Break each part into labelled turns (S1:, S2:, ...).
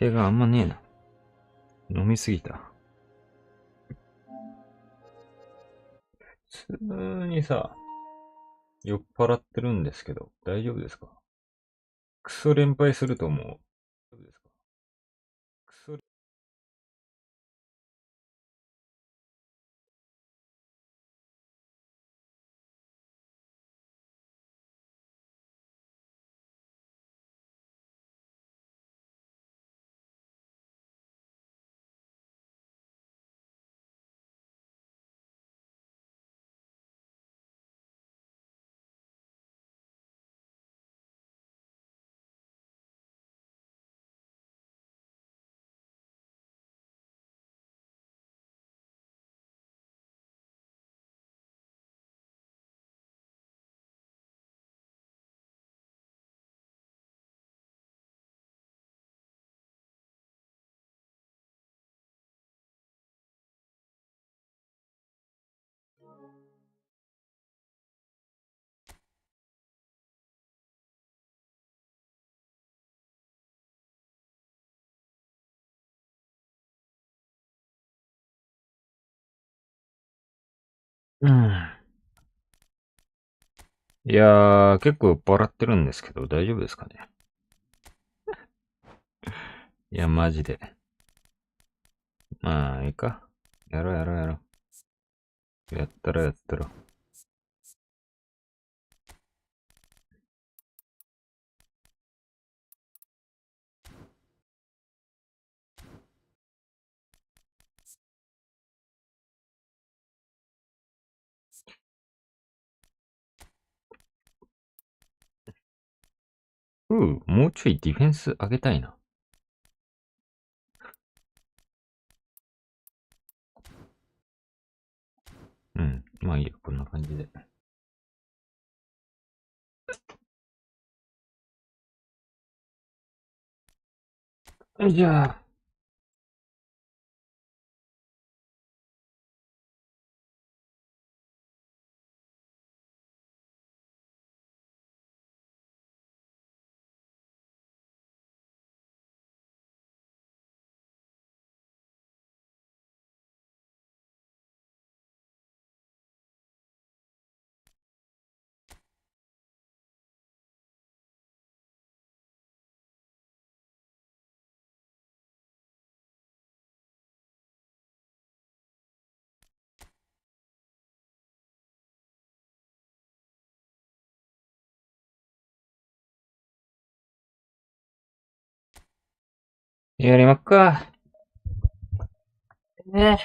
S1: 酒があんまねえな。飲みすぎた。普通にさ、酔っ払ってるんですけど、大丈夫ですか？クソ連敗すると思う。大丈夫ですか？クソ、うん。いやー、結構酔っ払ってるんですけど、大丈夫ですかね？いや、マジで。まあ、いいか。やろうやろうやろう。やったらやったら。もうちょいディフェンス上げたいな。うん。まあいいよ、こんな感じで。じゃあ、やりまっか。ね。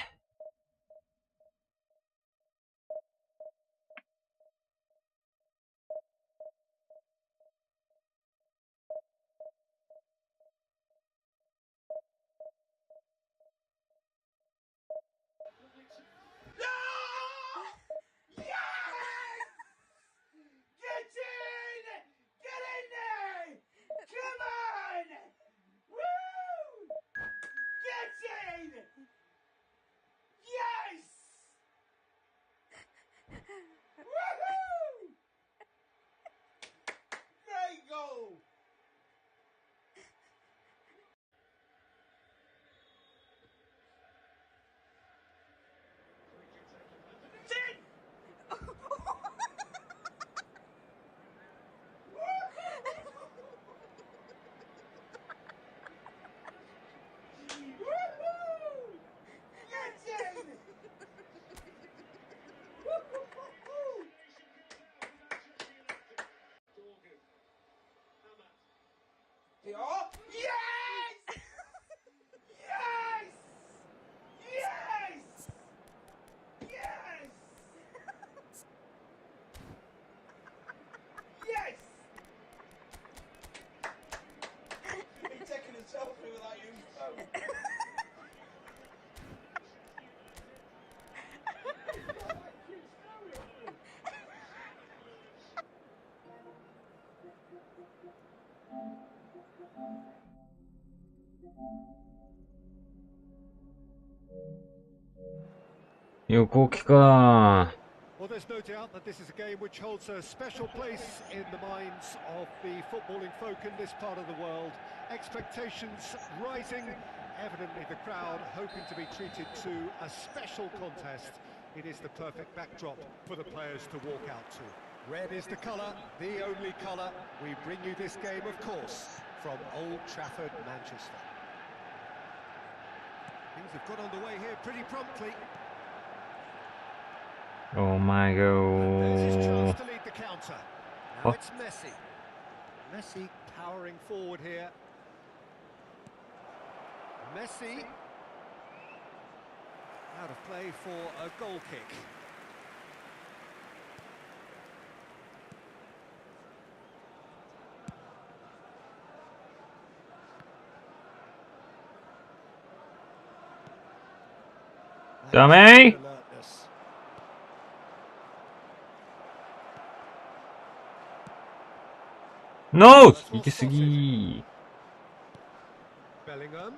S1: 横置きか。
S2: Well, there's no doubt that this is a game which holds a special place in the minds of the footballing folk in this part of the world. Expectations rising, evidently the crowd hoping to be treated to a special contest. It is the perfect backdrop for the players to walk out to. Red is the colour, the only colour. We bring you this game, of course, from Old Trafford, Manchester. Things have got underway here pretty promptly.
S1: Oh my god.
S2: There's his chance to lead the counter. Now it's Messi. Messi powering forward here. Messi. Out of play for a goal kick.
S1: Dummy! No! 行き過ぎ。
S2: Bellingham.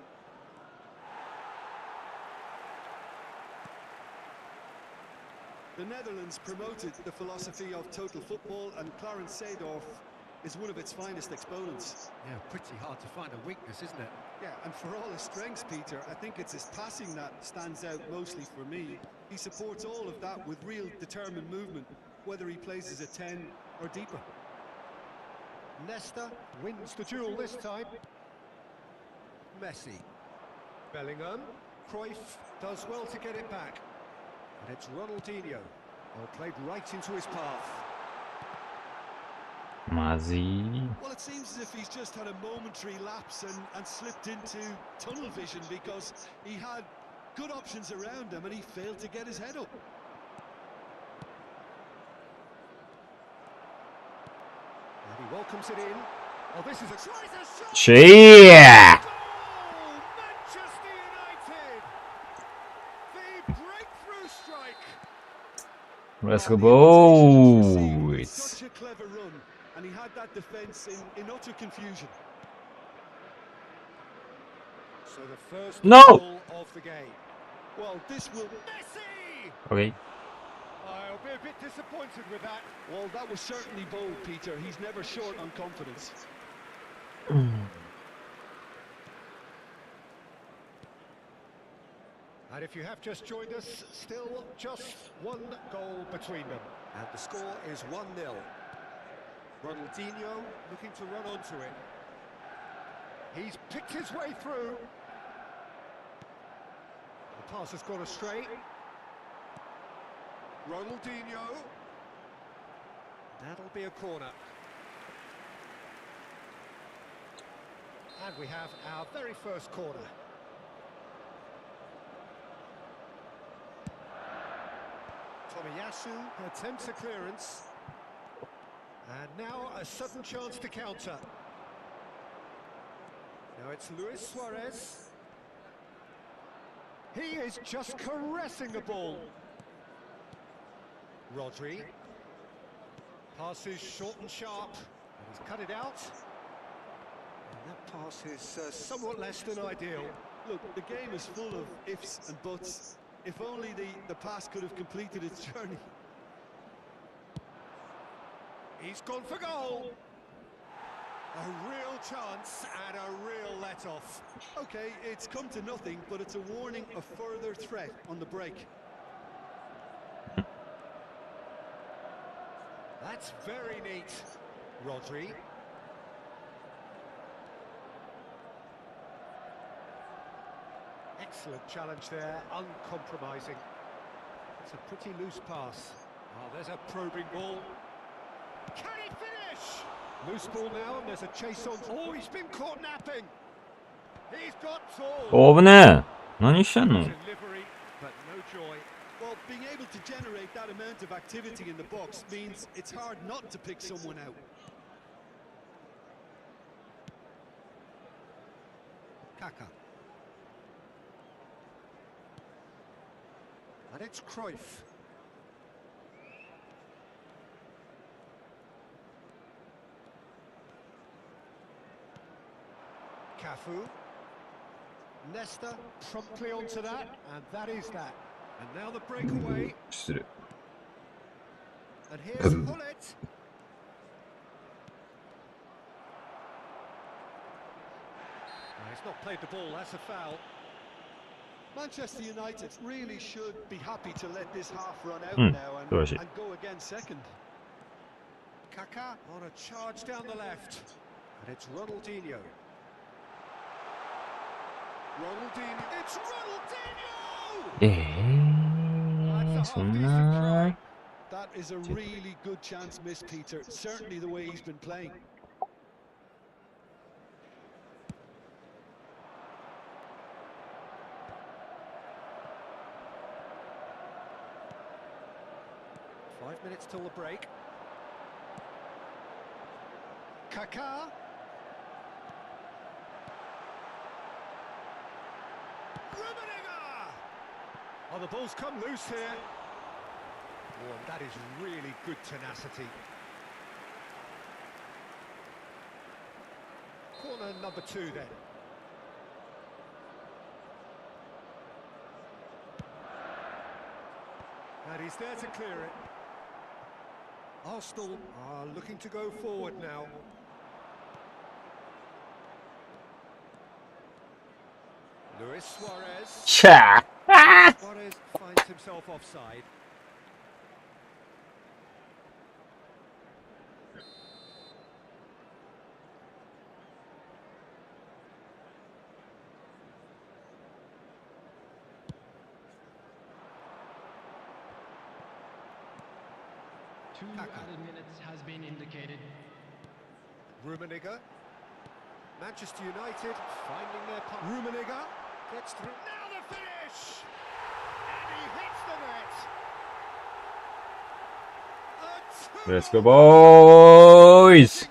S3: The Netherlands promoted the philosophy of total football, and Clarence Seedorf is one of its finest exponents.
S2: Yeah, pretty hard to find a weakness, isn't it?
S3: Yeah, and for all his strengths, Peter, I think it's his passing that stands out mostly for me. He supports all of that with real determined movement, whether he plays as a 10 or deeper.
S2: Nesta wins the duel this time. Messi. Bellingham. Cruyff does well to get it back. And it's Ronaldinho. Oh, played right into his path.
S1: Mazzi.
S3: Well, it seems as if he's just had a momentary lapse and slipped into tunnel vision, because he had good options around him and he failed to get his head up.
S2: And he welcomes it in. Oh, this is a shot.
S1: Cheer!
S2: Oh, Manchester United! The breakthrough strike.
S1: Let's go, boys!
S3: Such a clever run, and he had that defence in utter confusion.
S2: So the first
S1: No!
S2: goal of the game.
S3: Well, this will...
S2: Messi!
S1: Okay.
S2: I'll be a bit disappointed with that.
S3: Well, that was certainly bold, Peter. He's never short on confidence.
S2: And if you have just joined us, still just one goal between them. And the score is 1-0. Ronaldinho looking to run onto it. He's picked his way through. The pass has gone astray. Ronaldinho. That'll be a corner. And we have our very first corner. Tomiyasu attempts a clearance. And now a sudden chance to counter. Now it's Luis Suarez. He is just caressing the ball. Rodri. Passes short and sharp. And he's cut it out. And that pass is somewhat less than ideal.
S3: Look, the game is full of ifs and buts. If only the pass could have completed its journey.
S2: He's gone for goal. A real chance and a real let-off.
S3: Okay, it's come to nothing, but it's a warning of further threat on the break.
S2: That's very neat. Rodri. Excellent challenge there, uncompromising. It's a pretty loose pass. Oh, there's a probing ball. Can he finish? Loose ball now, and there's a chase on. Oh, he's been caught napping. He's got tall.
S1: 危ねえ。何してんの？
S2: Delivery, but no joy.
S3: Well, being able to generate that amount of activity in the box means it's hard not to pick someone out.
S2: Kaka. And it's Cruyff. Cafu. Nesta promptly onto that, and that is that. And now the breakaway.
S1: 失礼。
S2: And here's Pullet. He's not played the ball, that's a foul.
S3: Manchester United really should be happy to let this half run out now and go again second.
S2: Kaká on a charge down the left. And it's Ronaldinho. It's Ronaldinho!
S1: そんな
S3: That is a really good chance missed, Peter. Certainly the way he's been playing.
S2: Five minutes till the break. Kaká. Oh, the ball's come loose here. Oh, and that is really good tenacity. Corner number 2 then. And he's there to clear it. Arsenal are looking to go forward now. Luis Suarez. Suarez finds himself offside.
S4: Two added minutes has been indicated.
S2: Rummenigge. Manchester United finding their punt. Rummenigge gets through. Now the finish! And he hits the net.
S1: Let's go, boys!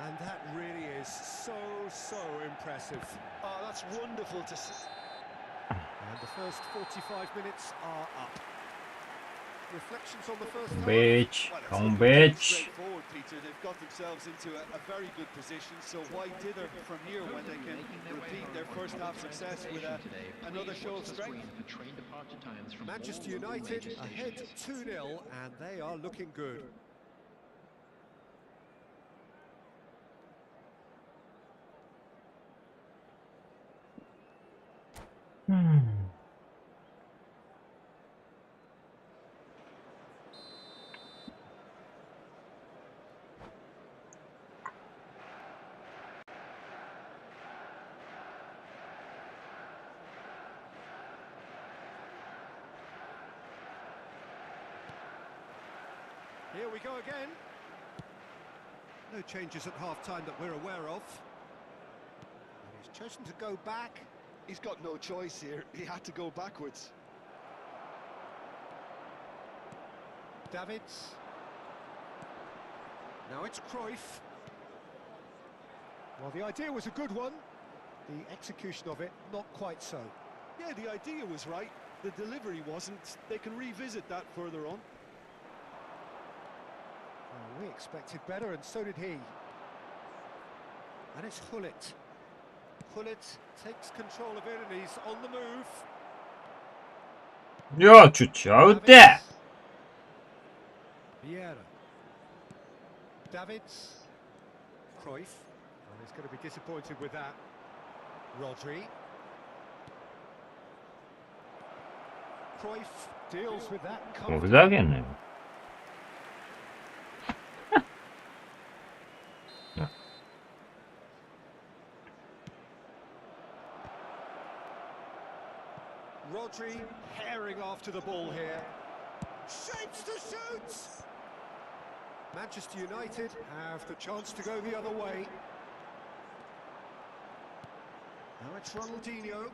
S2: And that really is so impressive.
S3: Oh, that's wonderful to see.
S2: And the first 45 minutes are up. Reflections on the first half.
S1: Bitch,
S3: Well,
S1: come
S3: it's looking
S1: bitch.
S3: straightforward, Peter. They've got themselves into a very good position, so why dither from here when they can repeat their first half success with another show of strength?
S2: Manchester United ahead 2-0 and they are looking good. Here we go again. No changes at half-time that we're aware of. And he's chosen to go back.
S3: He's got no choice here. He had to go backwards.
S2: Davids. Now it's Cruyff. Well, the idea was a good one. The execution of it, not quite so.
S3: Yeah, the idea was right. The delivery wasn't. They can revisit that further on.
S2: Well, we expected better, and so did he. And it's Gullit. Gullit takes control of it, and he's on the move.
S1: Yeah, out there.
S2: Vieira. Davids. Cruyff. And he's going to be disappointed with that. Rodri. Cruyff deals with that.
S1: もうふざけんなよ。
S2: Rodri herring after the ball here. Shapes to shoot! Manchester United have the chance to go the other way. Now it's Ronaldinho.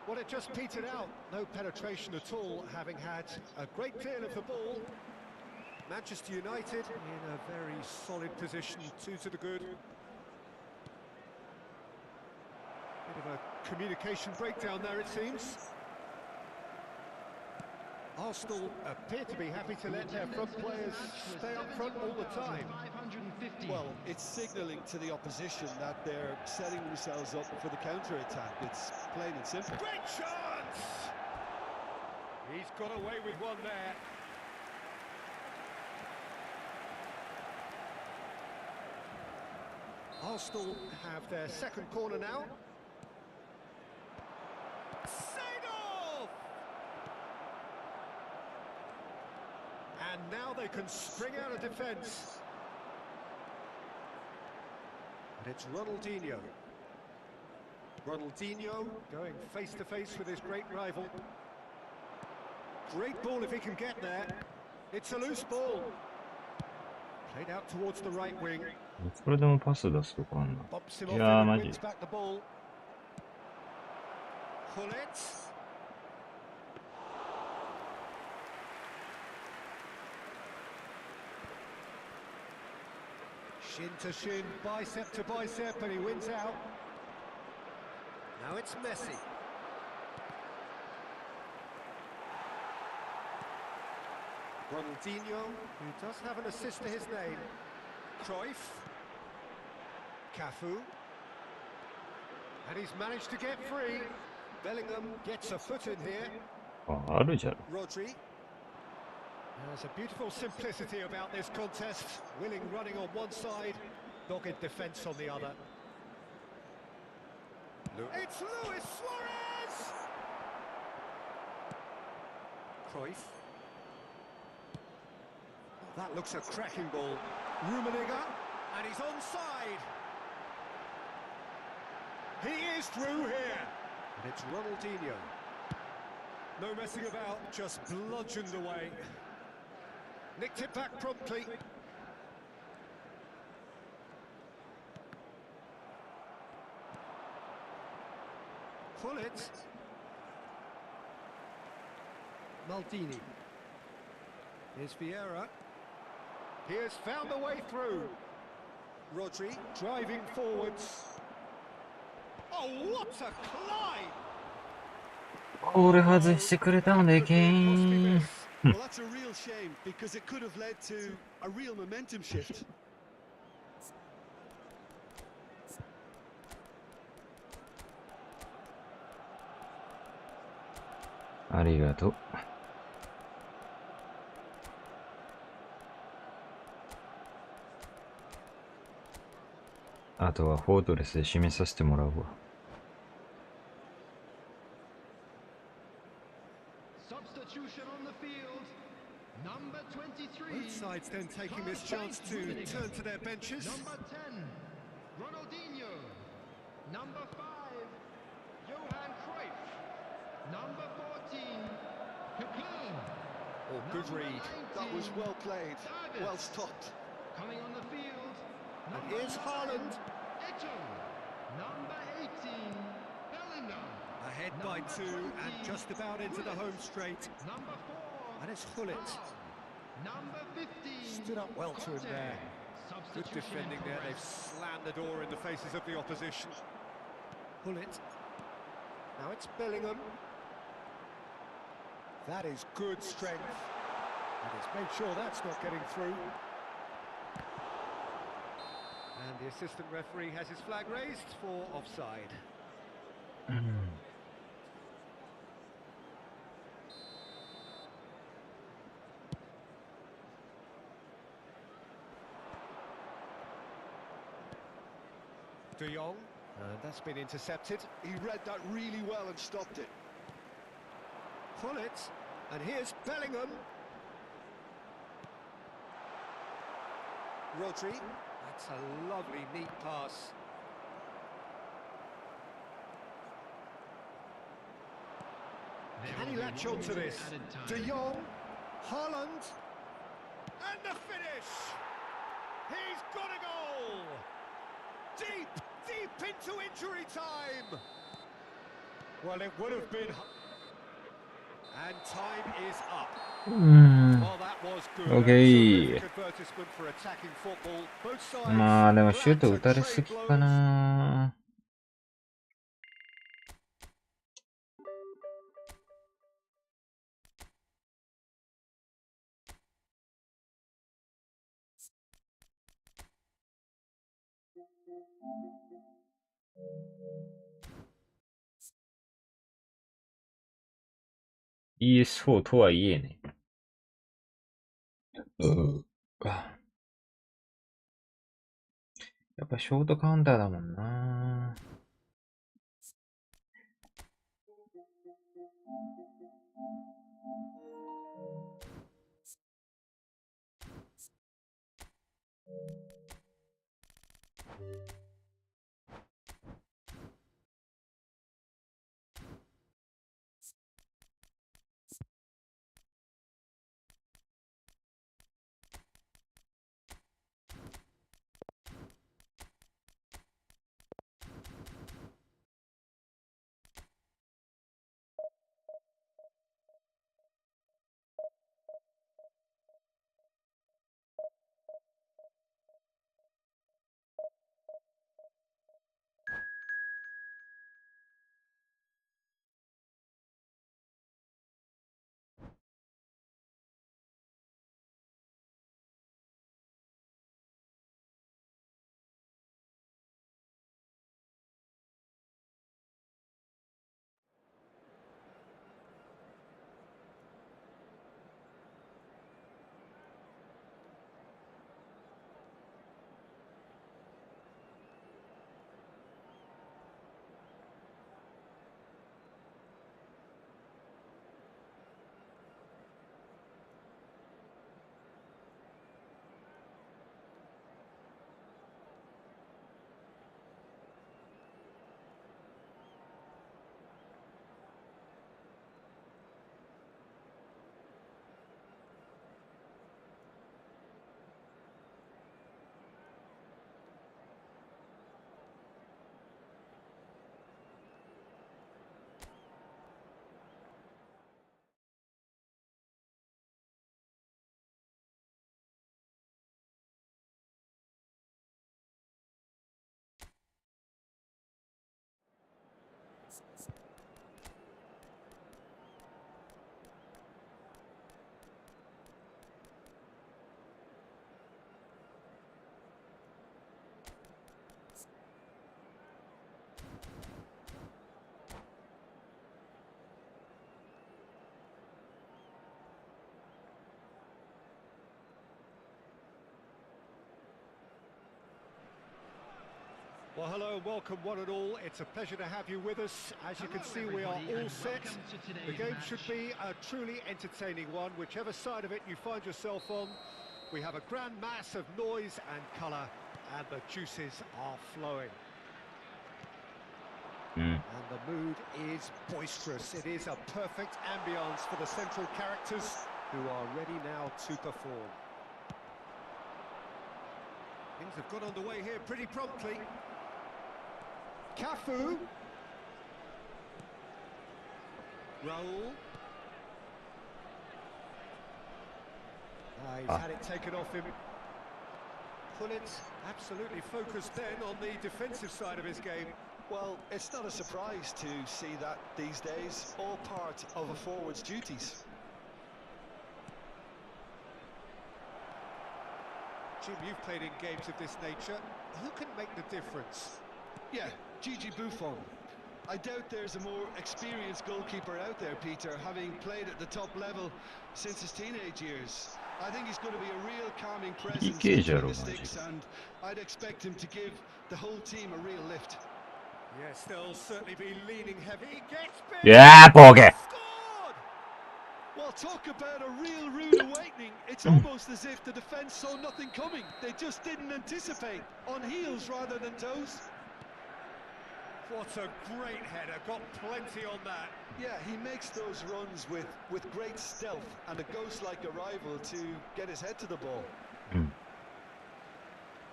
S2: Well, it just petered out. No penetration at all, having had a great clear of the ball. Manchester United in a very solid position, 2 to the good. Bit of a communication breakdown there, it seems. Arsenal appear to be happy to let their front players stay up front all the time.
S3: Well, it's signalling to the opposition that they're setting themselves up for the counter-attack. It's plain and simple.
S2: Great chance! He's got away with one there. Arsenal have their second corner now. Seedorf! And now they can spring out of defence. And it's Ronaldinho. Ronaldinho going face to face with his great rival. Great ball if he can get there. It's a loose ball. Played out towards the right wing.
S1: それでもパス出すとこあんな。
S2: Bumps him
S1: い
S2: off
S1: やー、
S2: and
S1: マ
S2: he
S1: ジ。
S2: wins back the ball. Pullet. Shin to shin, bicep to bicep, and he wins out. Now it's Messi. Ronaldinho, who does have an assist to his name. Cruyff. Cafu. And he's managed to get free. Bellingham gets a foot in here.
S1: あ、あるじゃろ。
S2: Rodri. There's a beautiful simplicity about this contest. Willing running on one side, dogged defence on the other. It's Luis Suarez! Cruyff. That looks a cracking ball. Rummenigge, and he's onside. He is through here. And it's Ronaldinho. No messing about, just bludgeoned away. Nicked it back promptly. Pull it. Maldini. Here's Vieira. He has found a way through. Rodri driving forwards. Oh, what a climb!
S1: これ外してくれたのでけーん。
S3: Well, that's a real shame because it could have led to a real momentum shift.
S1: ありがとう。あとはフォートレスで締めさせてもらうわ。
S4: Substitution on the field. Number 23.
S2: Both sides then taking this chance to turn to their benches.
S4: Number 10, Ronaldinho. Number 5, Johan Cruyff. Number 14, Coquelin.
S2: Oh, good read.
S3: That was well played, well stopped.
S4: Coming on the field.
S2: And
S4: Number
S2: here's
S4: 9,
S2: Haaland.
S4: Eto. Number 18, Bellingham.
S2: Ahead by two and just about into the home straight.
S4: Number 4,
S2: And it's Hullet.
S4: Number 15,
S2: Stood up well to him there. Good
S4: Substitution
S2: defending
S4: in
S2: there. They've
S4: progress.
S2: slammed the door in the faces of the opposition. Hullet. Now it's Bellingham. That is good strength. And he's made sure that's not getting through. And the assistant referee has his flag raised for offside. De Jong, and that's been intercepted.
S3: He read that really well and stopped it.
S2: Pull it, and here's Bellingham. Rodri, that's a lovely, neat pass. Can he latch on to this? De Jong, Haaland, and the finish! He's got a goal! Deep, deep into injury time! Well, it would have been... And time is up. Well, that was good.
S1: Okay.
S2: Advertisement for attacking football. Both sides
S1: まあでもシュート
S2: glad
S1: 打
S2: to
S1: たれす
S2: trade
S1: ぎ
S2: blows.
S1: かな。PS4 とはいえね。やっぱショートカウンターだもんな。
S2: Well, hello and welcome one and all. It's a pleasure to have you with us. As you can see, we are all set. The game should be a truly entertaining one, whichever side of it you find yourself on. We have a grand mass of noise and colour, and the juices are flowing. And the mood is boisterous. It is a perfect ambience for the central characters who are ready now to perform. Things have got underway here pretty promptly. Cafu. Raul. He's had it taken off him. Pullet absolutely focused then on the defensive side of his game.
S3: Well, it's not a surprise to see that these days, all part of a forward's duties.
S2: Jim, you've played in games of this nature. Who can make the difference?
S3: Yeah, Gigi Buffon. I doubt there's a more experienced goalkeeper out there, Peter, having played at the top level since his teenage years. I think he's going to be a real calming presence between the sticks, and I'd expect him to give the whole team a real lift.
S2: Yes, they'll certainly be leaning heavy. Gets big.
S1: Yeah, Poge.
S2: Scored!
S3: Well, talk about a real rude awakening. It's almost as if the defence saw nothing coming. They just didn't anticipate. On heels rather than toes.
S2: What a great header. Got plenty on that.
S3: Yeah, he makes those runs with great stealth and a ghost-like arrival to get his head to the ball.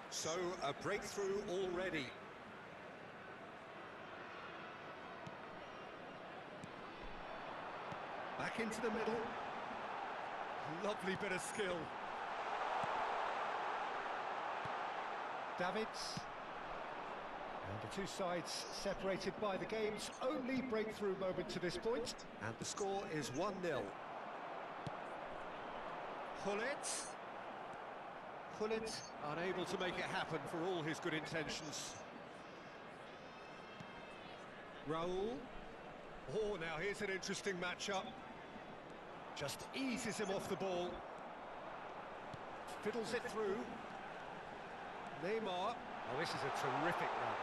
S2: So, a breakthrough already. Back into the middle. Lovely bit of skill. Davids. And the two sides separated by the game's only breakthrough moment to this point. And the score is 1-0. Pullet unable to make it happen for all his good intentions. Raul. Oh, now here's an interesting matchup. Just eases him off the ball. Fiddles it through. Neymar. Oh, this is a terrific run.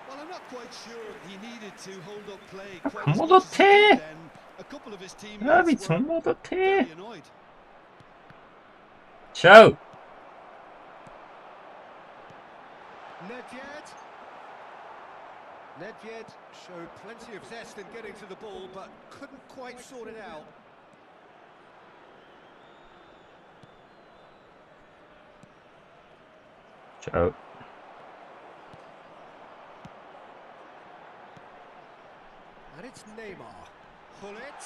S3: Well, I'm not quite sure he needed to hold up play quite as much as he
S1: 戻って
S3: did then. A couple of his
S1: ラビ
S3: teammates
S1: ッツも
S3: were
S1: 戻って
S3: very annoyed.
S1: ちゃう
S2: Nedved. Nedved showed plenty of zest in getting to the ball, but couldn't quite sort it out.
S1: Ciao.
S2: And it's Neymar. Pull it.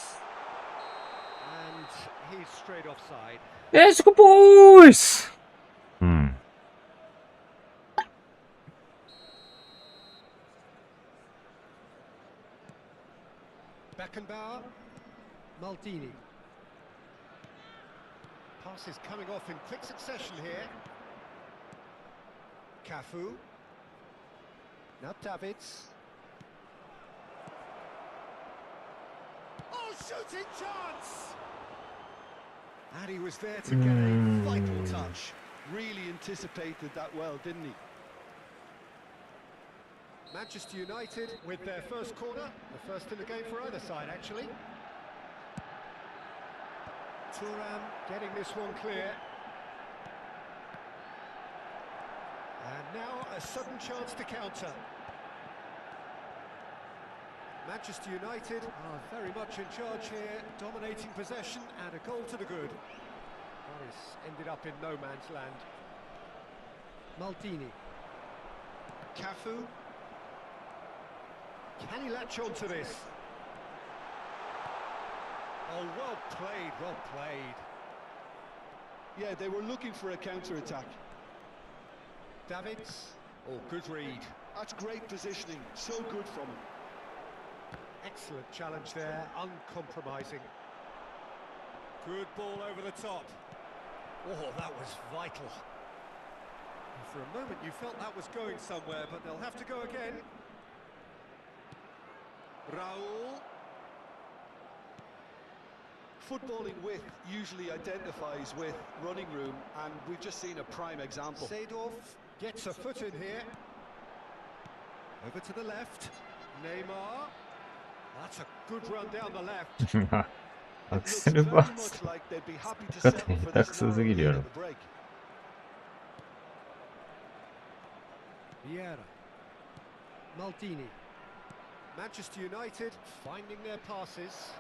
S2: And he's straight offside.
S1: Let's go, boys!
S2: Beckenbauer. Maldini. Passes coming off in quick succession here. Cafu. Now Davids. Oh, shooting chance! And he was there to get a vital touch.
S3: Really anticipated that well, didn't he?
S2: Manchester United with their first corner, the first in the game for either side, actually. Thuram getting this one clear. And now a sudden chance to counter. Manchester United are very much in charge here, dominating possession and a goal to the good. Well, it's ended up in no man's land. Maldini. Cafu. Can he latch on to this? Oh, well played, well played.
S3: Yeah, they were looking for a counter-attack.
S2: Davids. Oh, good read.
S3: That's great positioning, so good from him.
S2: Excellent challenge there, uncompromising. Good ball over the top. Oh, that was vital. And for a moment you felt that was going somewhere, but they'll have to go again. Raul.
S3: Footballing width usually identifies with running room, and we've just seen a prime example.
S2: Seedorf gets a foot in here. Over to the left. Neymar. That's a good run down the left.
S1: アクセルバーツ
S3: much like they'd be happy to
S1: が
S3: settle
S1: 下
S3: for
S1: 手
S3: this
S1: くそ
S3: narrow
S1: すぎる
S3: lead
S1: やろ
S3: at the break.
S2: Vieira. Maldini. Manchester United finding their passes.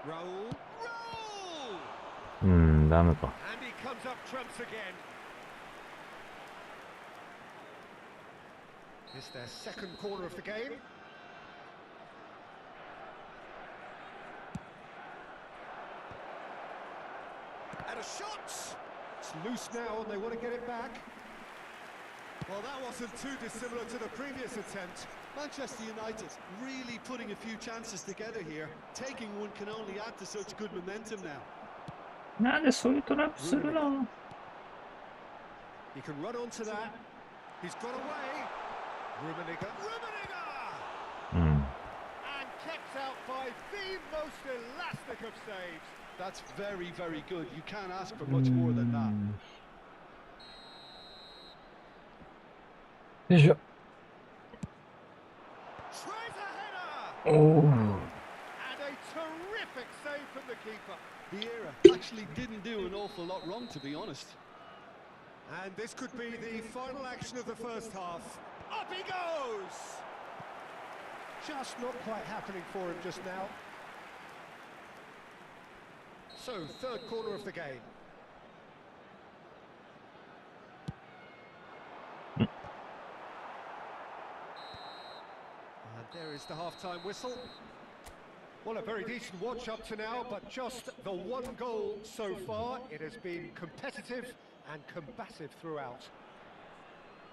S2: Raul. Raul!
S1: ダメか
S2: And he comes up trumps again. It's their second corner of the game. And a shot! It's loose now and they want to get it back. Well, that wasn't too dissimilar to the previous attempt.
S3: Manchester United really putting a few chances together here. Taking one can only add to such good momentum now.
S1: なんでそういうトラップするの
S2: He can run onto that. He's got away. Rummenigge. And kept out by the most elastic of saves.
S3: That's very, very good. You can't ask for much more than that.
S1: よいしょ
S2: Tries a header.
S1: おお
S2: And a terrific save from the keeper.
S3: Vieira actually didn't do an awful lot wrong, to be honest.
S2: And this could be the final action of the first half. Up he goes! Just not quite happening for him just now. So, third corner of the game. And there is the half-time whistle. Well, a very decent watch up to now, but just the one goal so far. It has been competitive and combative throughout.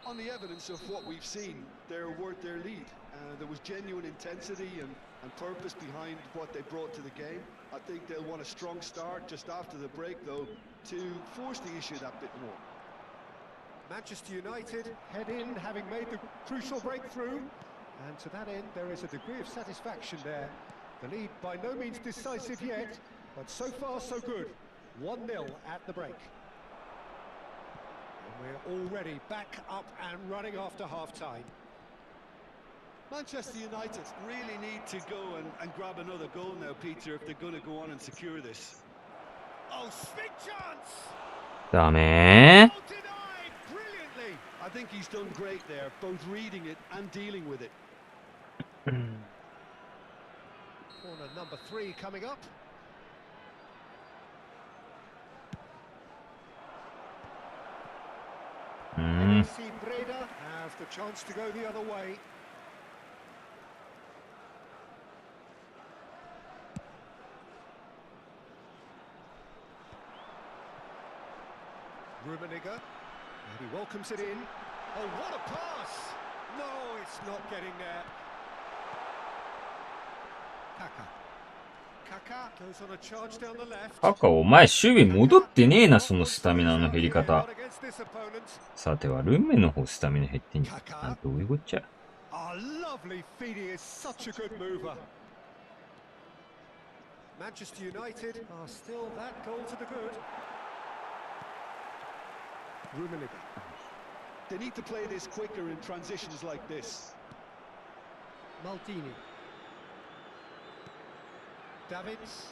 S3: On the evidence of what we've seen, they're worth their lead. There was genuine intensity and purpose behind what they brought to the game. I think they'll want a strong start just after the break, though, to force the issue that bit more.
S2: Manchester United head in, having made the crucial breakthrough. And to that end, there is a degree of satisfaction there. The lead by no means decisive yet, But so far, so good. 1-0 at the break. And we're already back up and running after half-time.
S3: Manchester United really need to go and grab another goal now, Peter, if they're going to go on and secure this.
S2: Oh, big chance!
S1: ダメ
S2: Oh, denied brilliantly.
S3: I think he's done great there, both reading it and dealing with it.
S2: Corner number 3 coming up. AC Breda has the chance to go the other way. Rummenigge, and he welcomes it in. Oh, what a pass! No, it's not getting there. Kaka goes on a charge down the left.
S1: カカ、お前守備戻ってねえな、そのスタミナの減り方。さては、ルンメの方スタミナ減ってんじゃん。どういうこっちゃ。
S2: Oh, lovely feeding is such a good mover. Manchester United are still that goal to the good. Rummenigge.
S3: They need to play this quicker in transitions like this.
S2: Maldini. Davids.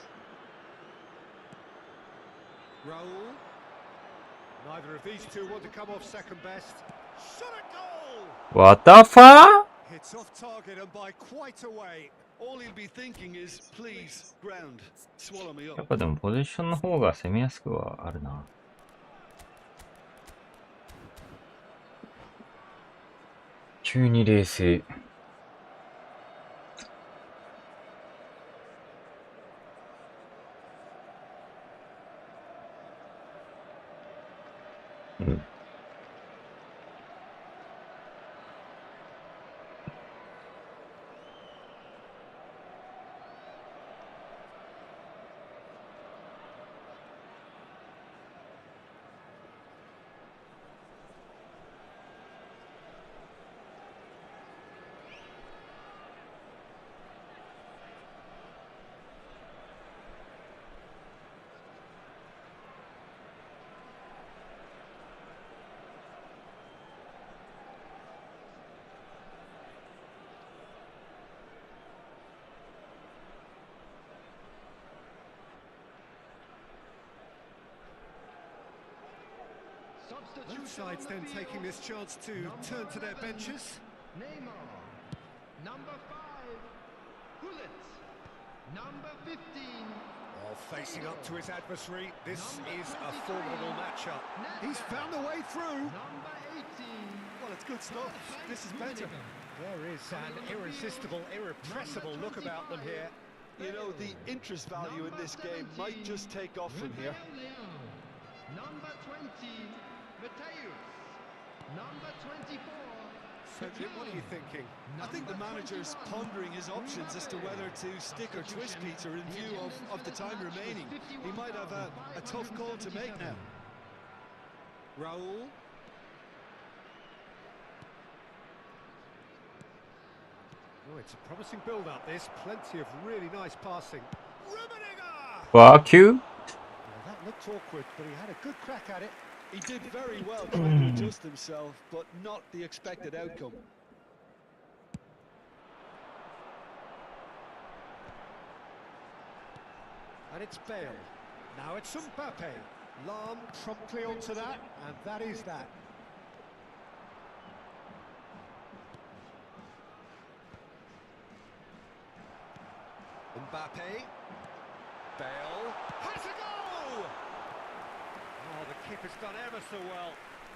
S2: Raul. Neither of these two want to come off second best. Shot at goal!
S1: What the fuck?
S2: Hits off target and by quite a way.
S3: All he'll be thinking is, please, ground, swallow me
S1: やっ
S3: up.
S1: ぱでもポジションの方が攻めやすくはあるな。急に冷静。うん。
S2: Both sides then taking this chance to turn to their benches.
S4: Neymar, number 5, Bullet, number 15.
S2: While facing up to his adversary, this is a formidable matchup. He's found a way through.
S4: Number 18.
S2: Well, it's good stuff. This is better. There is an irresistible, irrepressible look about them here.
S3: You know, the interest value in this game might just take off from here.
S4: Number 20, Mateus. Number 24.
S2: So, Jim, what are you thinking?
S3: I think the manager's pondering his options as to whether to stick or twist Peter in view of the time remaining. He might have a tough call to make now.
S2: Raul. Oh, it's a promising build-up, this. Plenty of really nice passing. Rummenigge!
S1: Fuck you.
S2: Well, that looked awkward, but he had a good crack at it.
S3: He did very well trying to adjust himself, but not the expected outcome.
S2: And it's Bale. Now it's Mbappe. Lahm promptly onto that, and that is that. Mbappe. Bale. Has a goal! Oh, the keeper's done ever so well.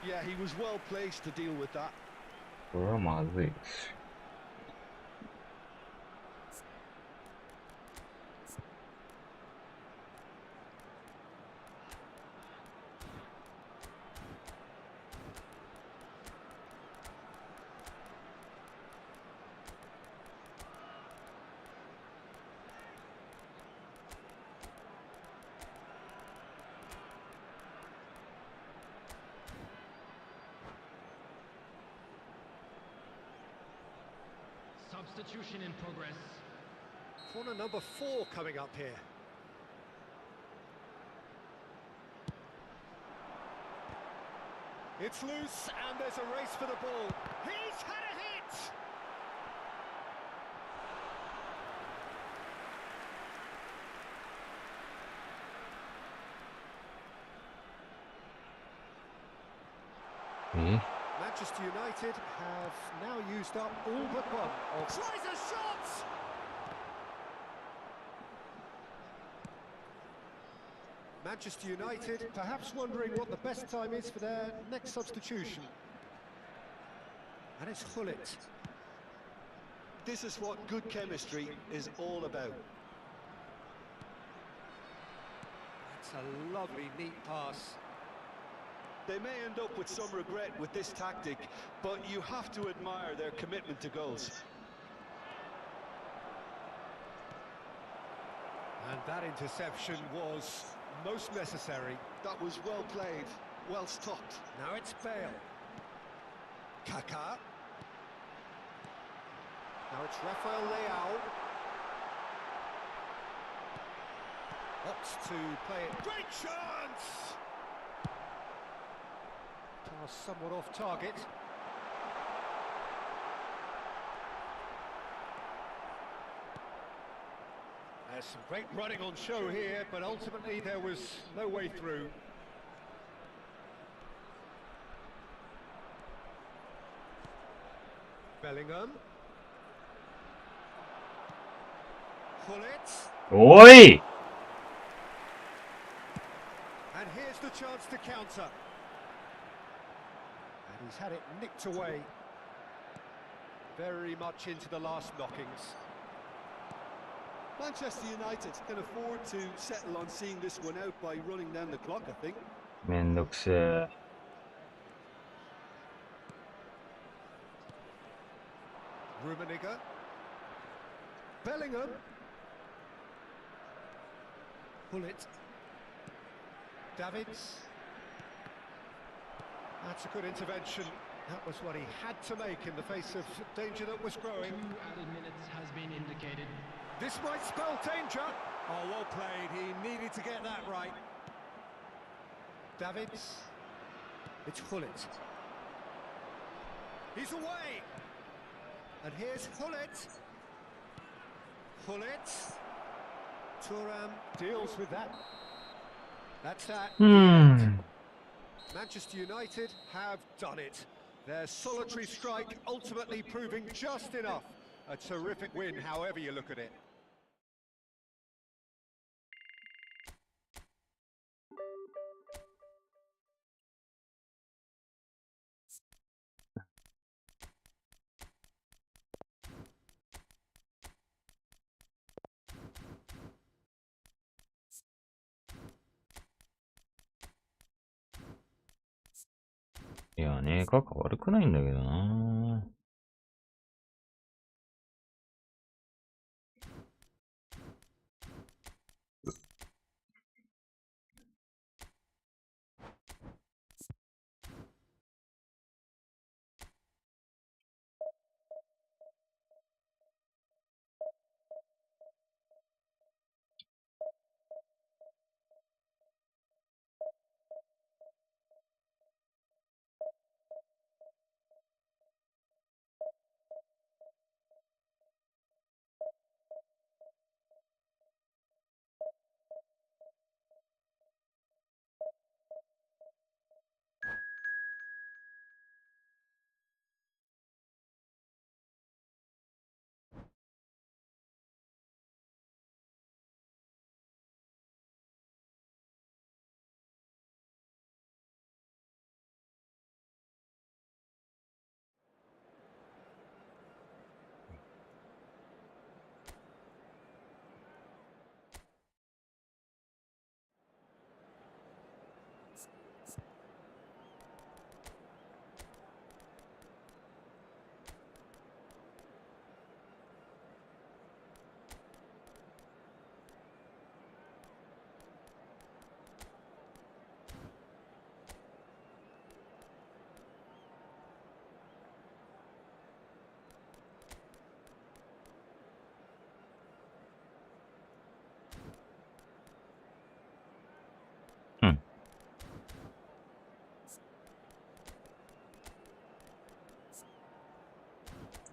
S3: Yeah, he was well placed to deal with that.
S1: これはまずいです。
S4: Substitution in progress.
S2: Corner number 4 coming up here. It's loose and there's a race for the ball. He's had a hit! Manchester United have now used up all but one of... Tries a shot! Manchester United perhaps wondering what the best time is for their next substitution. And it's Hullet.
S3: This is what good chemistry is all about.
S2: That's a lovely, neat pass.
S3: They may end up with some regret with this tactic, but you have to admire their commitment to goals.
S2: And that interception was most necessary.
S3: That was well played, well stopped.
S2: Now it's Bale. Kaká. Now it's Rafael Leao. Opts to play it. Great chance! Pass somewhat off target. There's some great running on show here, but ultimately there was no way through. Bellingham. Hullet.
S1: Oi!
S2: And here's the chance to counter. And he's had it nicked away. Very much into the last knockings.
S3: Manchester United can afford to settle on seeing this one out by running down the clock, I think.
S1: めんどくせえ。
S2: Rummenigge. Bellingham. Hullet. Davids. That's a good intervention. That was what he had to make in the face of danger that was growing.
S4: 2 added minutes has been indicated.
S2: This might spell danger. Oh, well played. He needed to get that right. Davids. It's Hullet. He's away. And here's Hullet. Hullet. Thuram deals with that. That's that. Manchester United have done it. Their solitary strike ultimately proving just enough. A terrific win, however you look at it.
S1: いやね、カカ悪くないんだけどな。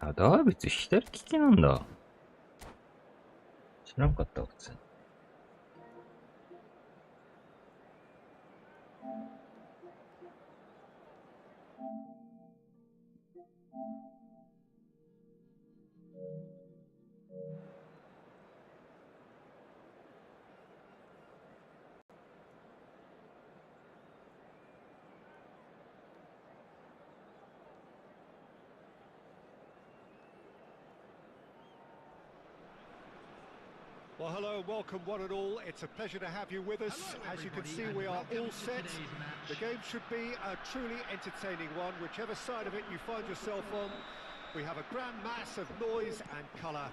S1: あ、ダービッツ左利きなんだ。知らんかったわ、普通に。
S2: Well, hello, welcome one and all. It's a pleasure to have you with us. As you can see, we are all set. The game should be a truly entertaining one, whichever side of it you find yourself on. We have a grand mass of noise and colour,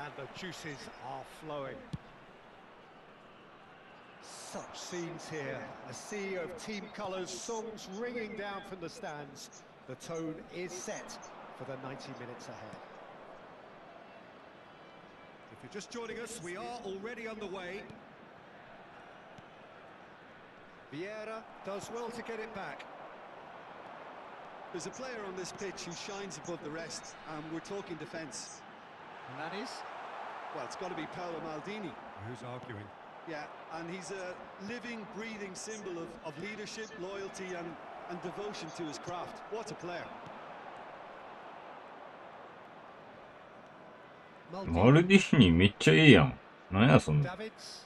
S2: and the juices are flowing. Such scenes here, a sea of team colours, songs ringing down from the stands. The tone is set for the 90 minutes ahead. If you're just joining us, we are already underway. Vieira does well to get it back.
S3: There's a player on this pitch who shines above the rest, and we're talking defence.
S2: And that is?
S3: Well, it's got to be Paolo Maldini.
S2: Who's arguing?
S3: Yeah, and he's a living, breathing symbol of leadership, loyalty and devotion to his craft. What a player.
S1: マルディーニめっちゃええやん。なんやそんな。
S2: Davids.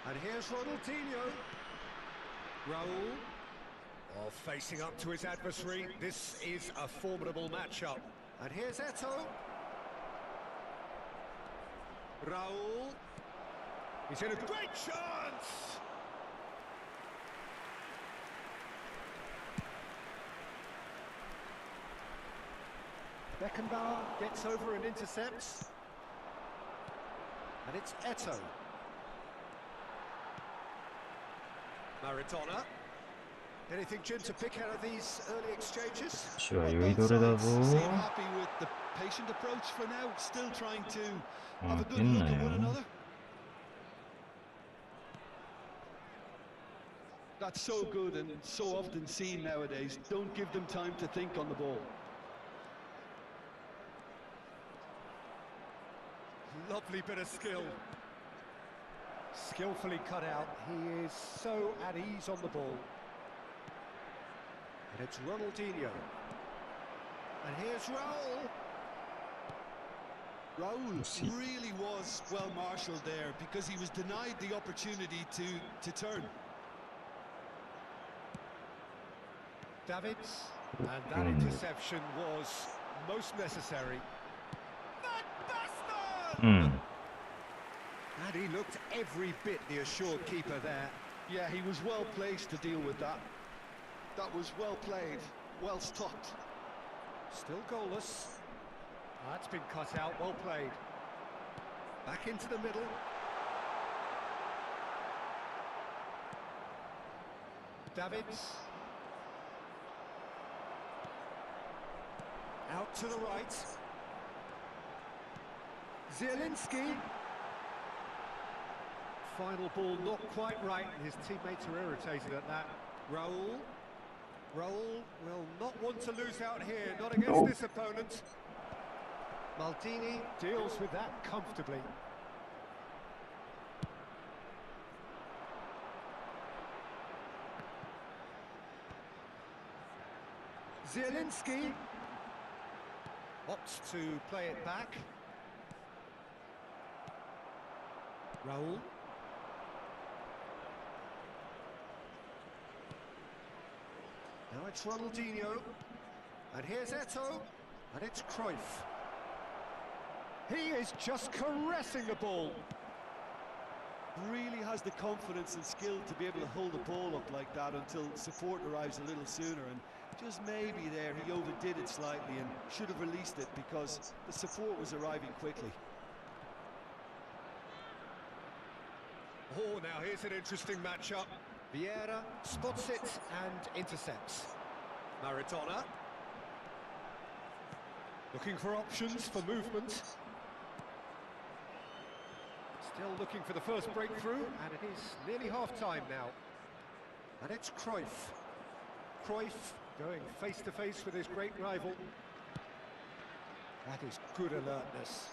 S2: And here's Ronaldinho. Raul. Oh, facing up to his adversary. This is a formidable matchup. And here's Eto. Raul. He's in a great chance. Beckenbauer gets over and intercepts. And it's Eto. Maradona. Anything, Jim, to pick out of these early exchanges?
S1: 私は酔いどれだぞ。
S3: Seem happy with the patient approach for now, still trying to have a good look at one another. That's so good and so often seen nowadays. Don't give them time to think on the ball.
S2: Lovely bit of skill. Skillfully cut out. He is so at ease on the ball. And it's Ronaldinho. And here's Raul.
S3: Raul really was well marshalled there because he was denied the opportunity to turn.
S2: Davids. And that interception was most necessary. And he looked every bit the assured keeper there.
S3: Yeah, he was well placed to deal with that. That was well played, well stopped.
S2: Still goalless. That's been cut out, well played. Back into the middle. Davids. Out to the right. Zielinski. Final ball not quite right, and his teammates are irritated at that. Raul. Raul will not want to lose out here, not against this opponent. Maldini deals with that comfortably. Zielinski opts to play it back. Raul. Now it's Ronaldinho. And here's Eto. And it's Cruyff. He is just caressing the ball.
S3: Really has the confidence and skill to be able to hold the ball up like that until support arrives a little sooner, and just maybe there he overdid it slightly and should have released it because the support was arriving quickly.
S2: Oh, now here's an interesting matchup. Vieira spots it and intercepts. Maradona. Looking for options for movement. Still looking for the first breakthrough, and it is nearly half-time now. And it's Cruyff. Cruyff going face to face with his great rival. That is good alertness.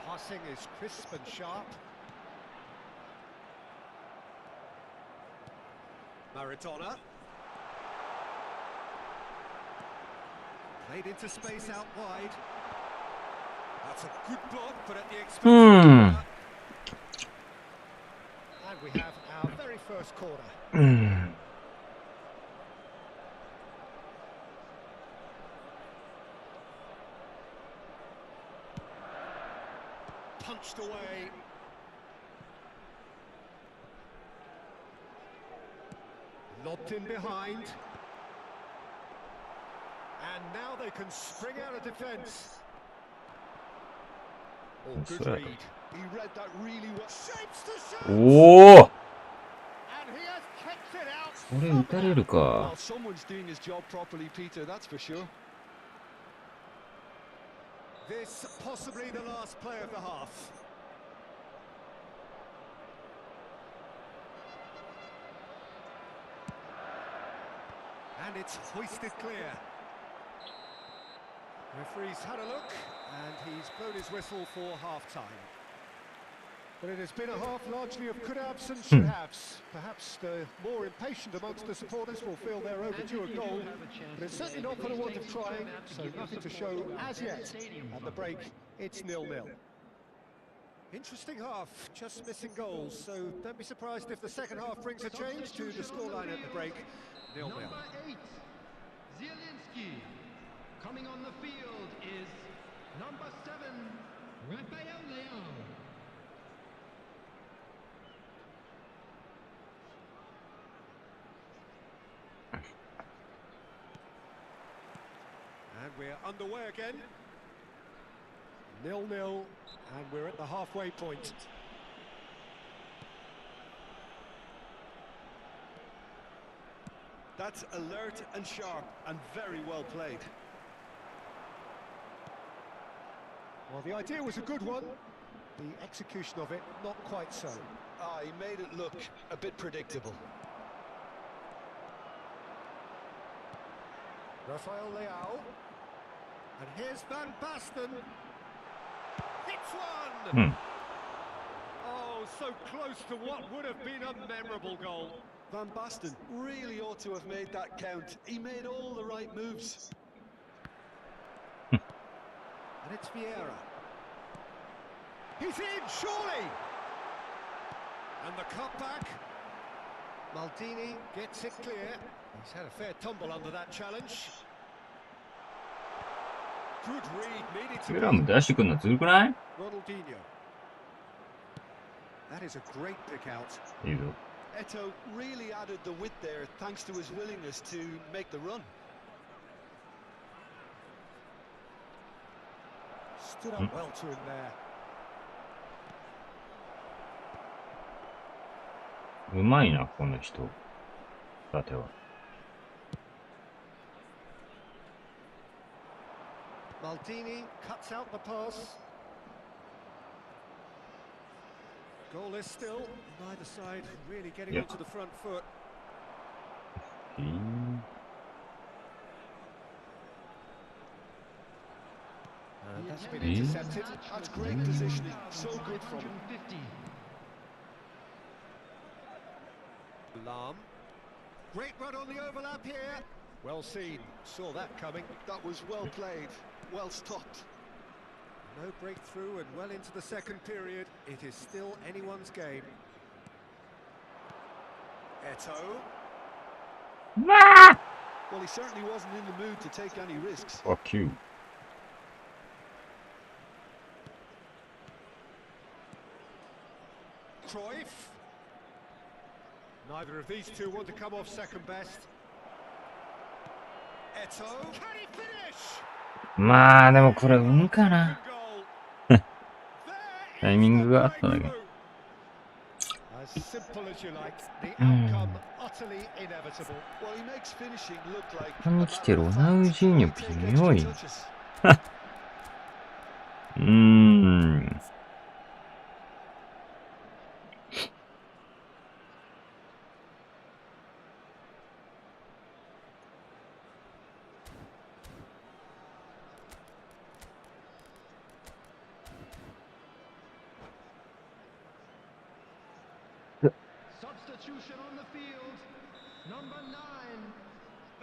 S2: Passing is crisp and sharp. Maradona. Played into space out wide. That's a good block, but at the expense of the and we have our very first corner. Punched away. Lobbed in behind. And now they can spring out of defence. Oh, good read.
S3: He read that really well.
S2: Shapes the shot.
S1: Oh!
S2: And he has kept it out.
S1: これ打たれるか。
S3: Well, someone's doing his job properly, Peter, that's for sure.
S2: This possibly the last play of the half. And it's hoisted clear. Referee's had a look, and he's blown his whistle for half-time. But it has been a half largely of could-haves and should-haves. Perhaps the more impatient amongst the supporters will feel they're overdue a goal, but it's certainly not for the want of trying, so nothing to show as yet. At the break, it's 0-0. Interesting half, just missing goals, so don't be surprised if the second half brings a change to the scoreline at the break. 0-0.
S4: Number 8, Zielinski. Coming on the field is number 7, Raphael Leão.
S2: And we're underway again. 0-0, and we're at the halfway point.
S3: That's alert and sharp and very well played.
S2: Well, the idea was a good one. The execution of it, not quite so.
S3: Ah, he made it look a bit predictable.
S2: Raphael Leão. And here's Van Basten. Hits one! Oh, so close to what would have been a memorable goal.
S3: Van Basten really ought to have made that count. He made all the right moves.
S2: And it's Vieira. He's in, surely! And the cutback. Maldini gets it clear. He's had a fair tumble under that challenge. Good read, needed to
S1: 俺らも出してくんのずるくない？
S2: Ronaldinho. That is a great pick out.
S1: いいぞ。
S3: Eto'o really added the width there thanks to his willingness to make the run.
S2: Stood up well to him there.
S1: うまいな、この人。縦は。
S2: Maldini cuts out the pass. Goalless still. Neither side really getting onto the front foot. That's been intercepted.
S3: That's great positioning. So good from him.
S2: Lam. Great run on the overlap here. Well seen. Saw that coming.
S3: That was well played. Well stopped.
S2: No breakthrough and well into the second period. It is still anyone's game. Eto'o.
S3: Well, he certainly wasn't in the mood to take any risks.
S1: Fuck you.
S2: Cruyff. Neither of these two want to come off second best. Eto'o. Can he finish?
S1: まあでもこれ運かな。タイミングがあっただけ。
S2: As simple as you like, the outcome utterly inevitable.
S3: Well, he makes finishing look like
S1: ここに来てロナウジーニョ微妙い。
S4: Substitution on the field. Number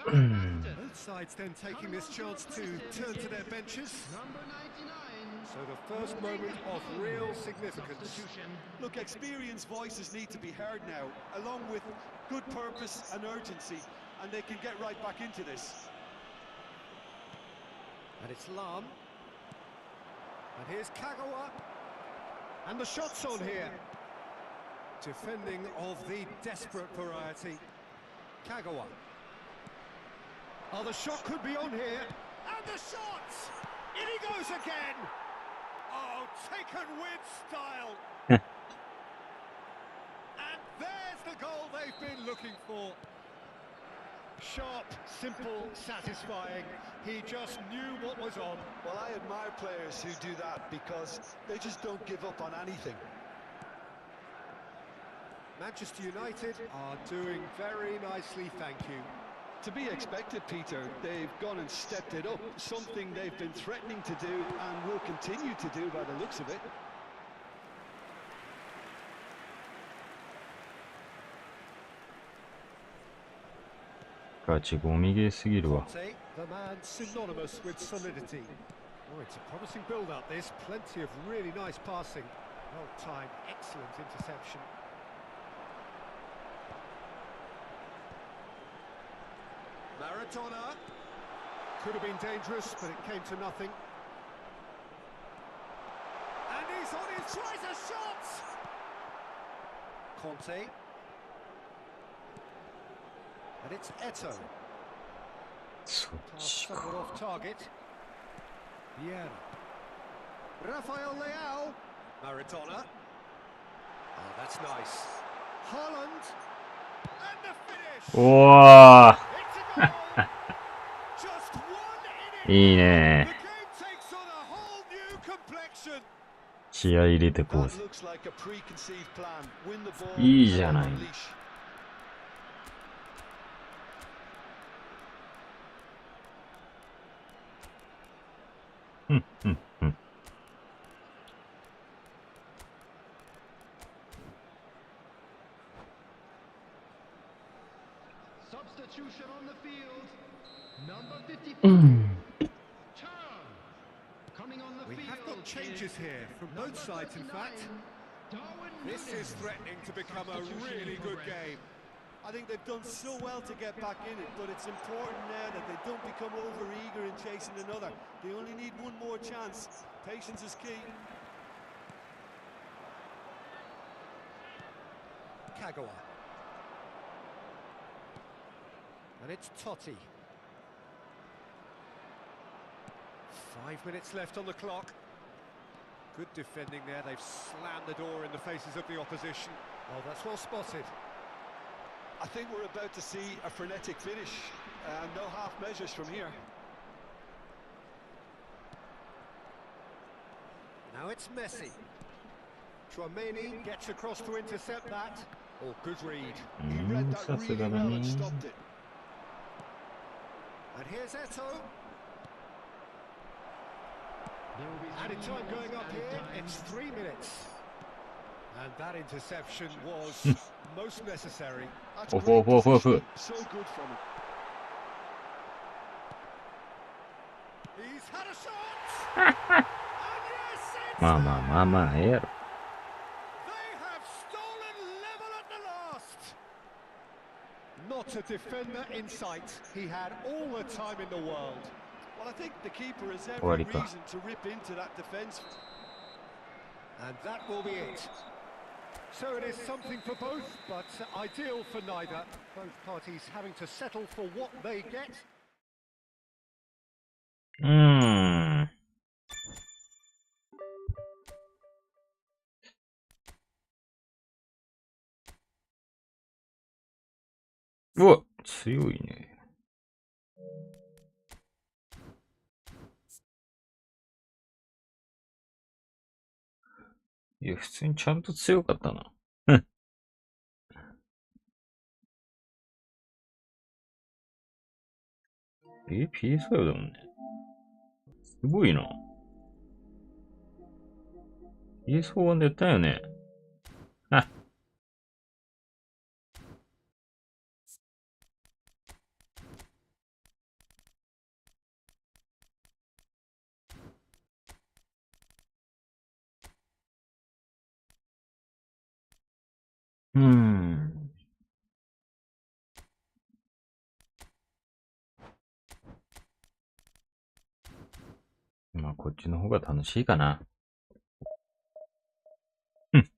S4: 9.
S2: Both sides then taking this chance to turn to their benches.
S4: Number 99.
S2: So the first moment of real significance.
S4: Substitution.
S3: Look, experienced voices need to be heard now, along with good purpose and urgency, and they can get right back into this.
S2: And it's Lam. And here's Kagawa. And the shot's on here. Defending of the desperate variety. Kagawa. Oh, the shot could be on here. And the shot! In he goes again! Oh, taken with style. And there's the goal they've been looking for. Sharp, simple, satisfying. He just knew what was on.
S3: Well, I admire players who do that because they just don't give up on anything.
S2: Manchester United are doing very nicely, thank you.
S3: To be expected, Peter. They've gone and stepped it up, something they've been threatening to do and will continue to do by the looks of it.
S1: Conte, the
S2: man synonymous with solidity. Oh, it's a promising build-up, this. Plenty of really nice passing. Well-timed, excellent interception. Maradona. Could have been dangerous, but it came to nothing. And he's on his tries a shot! Conte. And it's Eto. Pass somewhat off target. Vieira. Rafael Leao. Maradona. Oh, that's nice. Haaland. And the finish!
S1: Wow.
S2: It's a goal! Just one in it.
S1: いいね。
S2: The game takes on a whole new complexion.
S1: 気合い入れてこう
S3: That
S1: ぜ。
S3: looks like a preconceived plan. Win the ball
S1: いいじゃ
S3: and
S1: ない。
S3: unleash.
S1: うんうんうん。
S4: Substitution on the field. Number 55.
S1: うん。
S4: Turn. Coming on the
S2: We
S4: field.
S2: have got changes
S4: is
S2: here from both
S4: number
S2: sides, in
S4: 39,
S2: fact.
S4: Darwin
S2: This is
S4: Núñez.
S2: threatening to become a really good game.
S3: I think they've done so well to get back in it, but it's important now that they don't become over-eager in chasing another. They only need one more chance. Patience is key.
S2: Kagawa. And it's Totti. 5 minutes left on the clock. Good defending there. They've slammed the door in the faces of the opposition. Oh, that's well spotted.
S3: I think we're about to see a frenetic finish. No half measures from here.
S2: Now it's Messi. Chouameni gets across to intercept that. Oh, good read.
S3: He
S1: う
S3: read
S1: ん、
S3: that
S1: さす
S3: really
S1: がだ
S3: well
S1: ね
S3: and。stopped it.
S2: And here's Eto.
S4: There will be
S2: Added time going up
S4: added
S2: here.
S4: time.
S2: It's 3 minutes. And that interception was most necessary.
S3: That's
S1: Off,
S3: great
S1: off, off, off.
S3: positioning. So good from him.
S2: He's had a shot! And yes, it's
S1: まあまあまあまあ、ええやろ。
S2: They have stolen level at the last. Not a defender in sight. He had all the time in the world.
S3: Well, I think the keeper has every
S1: 終わりか。
S3: reason to rip into that defence.
S2: And that will be it. So it is something for both, but ideal for neither. Both parties having to settle for what they get.
S1: うーん。うわ、強いね。いや、普通にちゃんと強かったな。PS5 だもんね。すごいな。PS4 版でやったよね。ちの方が楽しいかな。うん。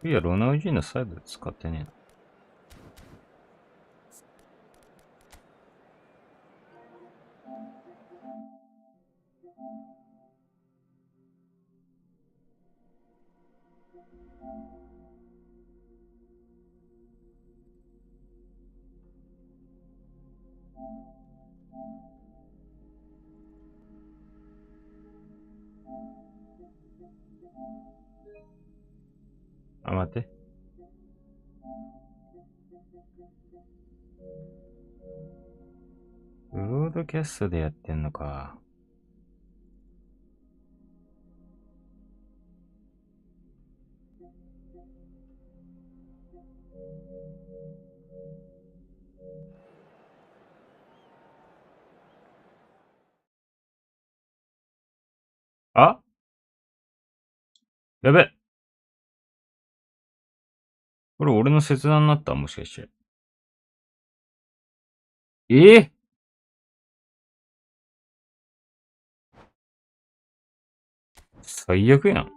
S1: いや、ロナウジーノサイド使ってねえな。あ、待って。ブロードキャストでやってんのか。あ、やべ。これ俺の切断になったもしかして。最悪やん。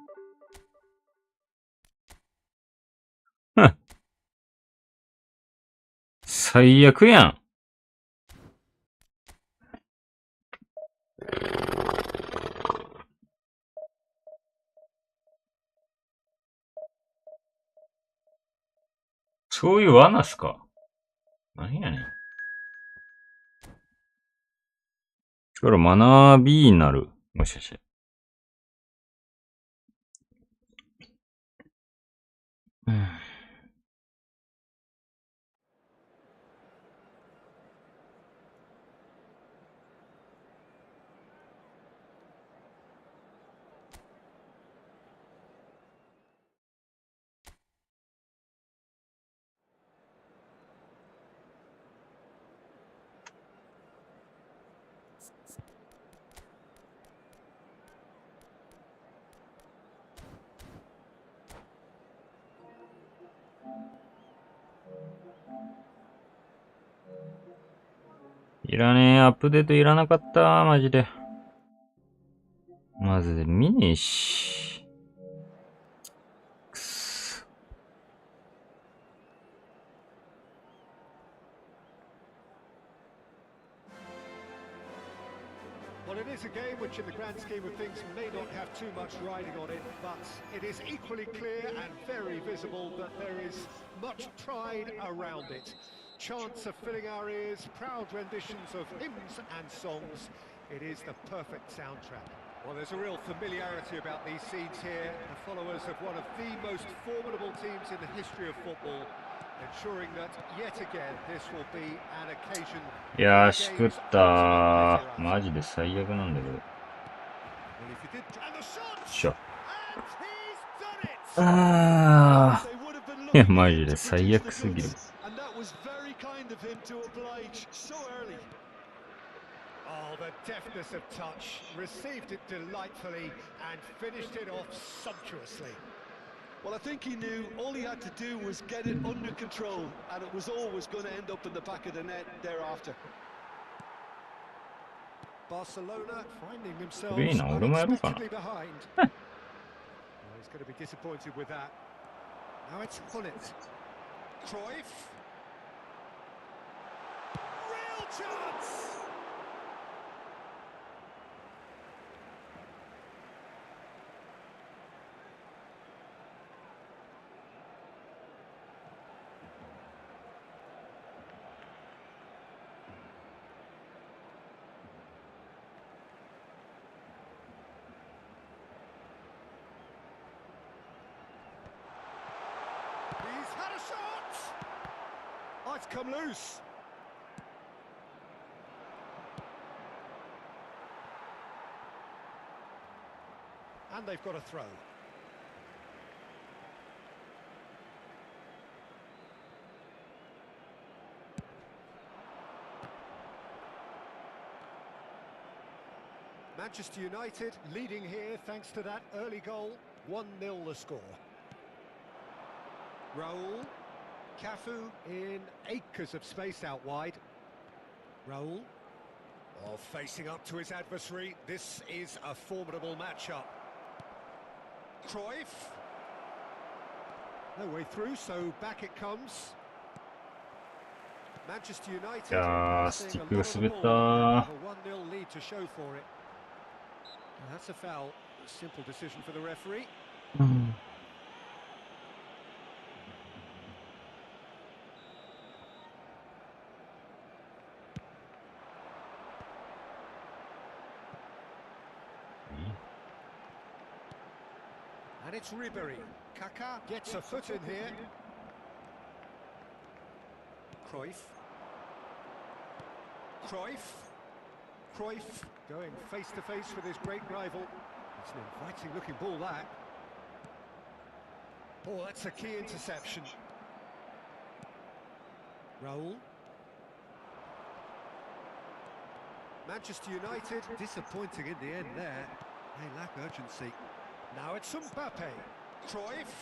S1: ふん。最悪やん。そういう罠っすか。何やねん。これマナー B になる。もしかして。うん。いらねえ、アップデートいらなかった、マジで。まず見ねえし。くそ。
S2: Well, it is a game which in the grand scheme of things may not have too much riding on it, but it is equally clear and very visible that there is much pride around it. Chants are filling our ears, proud renditions of hymns and songs. It is the perfect soundtrack. Well, there's a real familiarity about these scenes here. The followers of one of the most formidable teams in the history of football, ensuring that yet again this will be an occasion.
S1: いやー、しくったー。マジで最悪なんだけど。よっしゃ。あー。いや、マジで最悪すぎる。
S2: Oh, the deftness of touch, received it delightfully and finished it off sumptuously.
S3: Well, I think he knew all he had to do was get it under control, and it was always going to end up in the back of the net thereafter.
S2: Barcelona finding
S1: これいい
S2: themselves
S1: な、俺もやろうかな。
S2: unexpectedly behind. He's going to be disappointed with that. Now it's Hullet. Cruyff. Real chance! He's had a shot! Oh, it's come loose. And they've got a throw. Manchester United leading here thanks to that early goal. 1-0 the score. Raul, Cafu in acres of space out wide. Raul, facing up to his adversary. This is a formidable matchup. Cruyff, no way through, so back it comes. Manchester United.
S1: いやー、スティックが滑った
S2: have a 1-0 lead to show for it. That's a foul. Simple decision for the referee.
S1: ー。うん。
S2: And it's Ribery. Kaká gets a foot in here. Cruyff. Cruyff going face to face with his great rival. It's an inviting looking ball, that. Oh, that's a key interception. Raul. Manchester United disappointing in the end there. They lack urgency. Now it's Mbappe. Cruyff.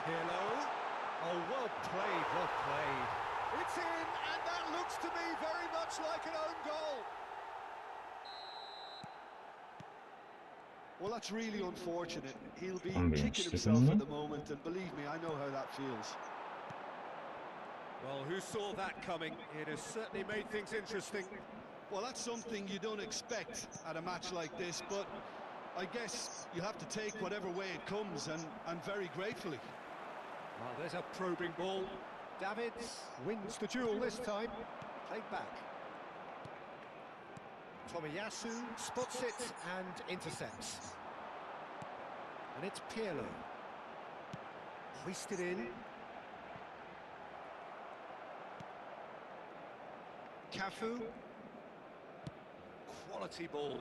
S2: Pirlo. Oh, well played, well played. It's in, and that looks to me very much like an own goal.
S3: Well, that's really unfortunate. He'll be
S1: I'm being
S3: kicking
S1: stupid,
S3: himself
S1: no?
S3: at the moment, and believe me, I know how that feels.
S2: Well, who saw that coming? It has certainly made things interesting.
S3: Well, that's something you don't expect at a match like this, but I guess you have to take whatever way it comes, and very gratefully.
S2: Well, there's a probing ball. Davids wins the duel this time. Played back. Tomiyasu spots it and intercepts. And it's Pirlo. Hoisted in. Cafu. Quality ball.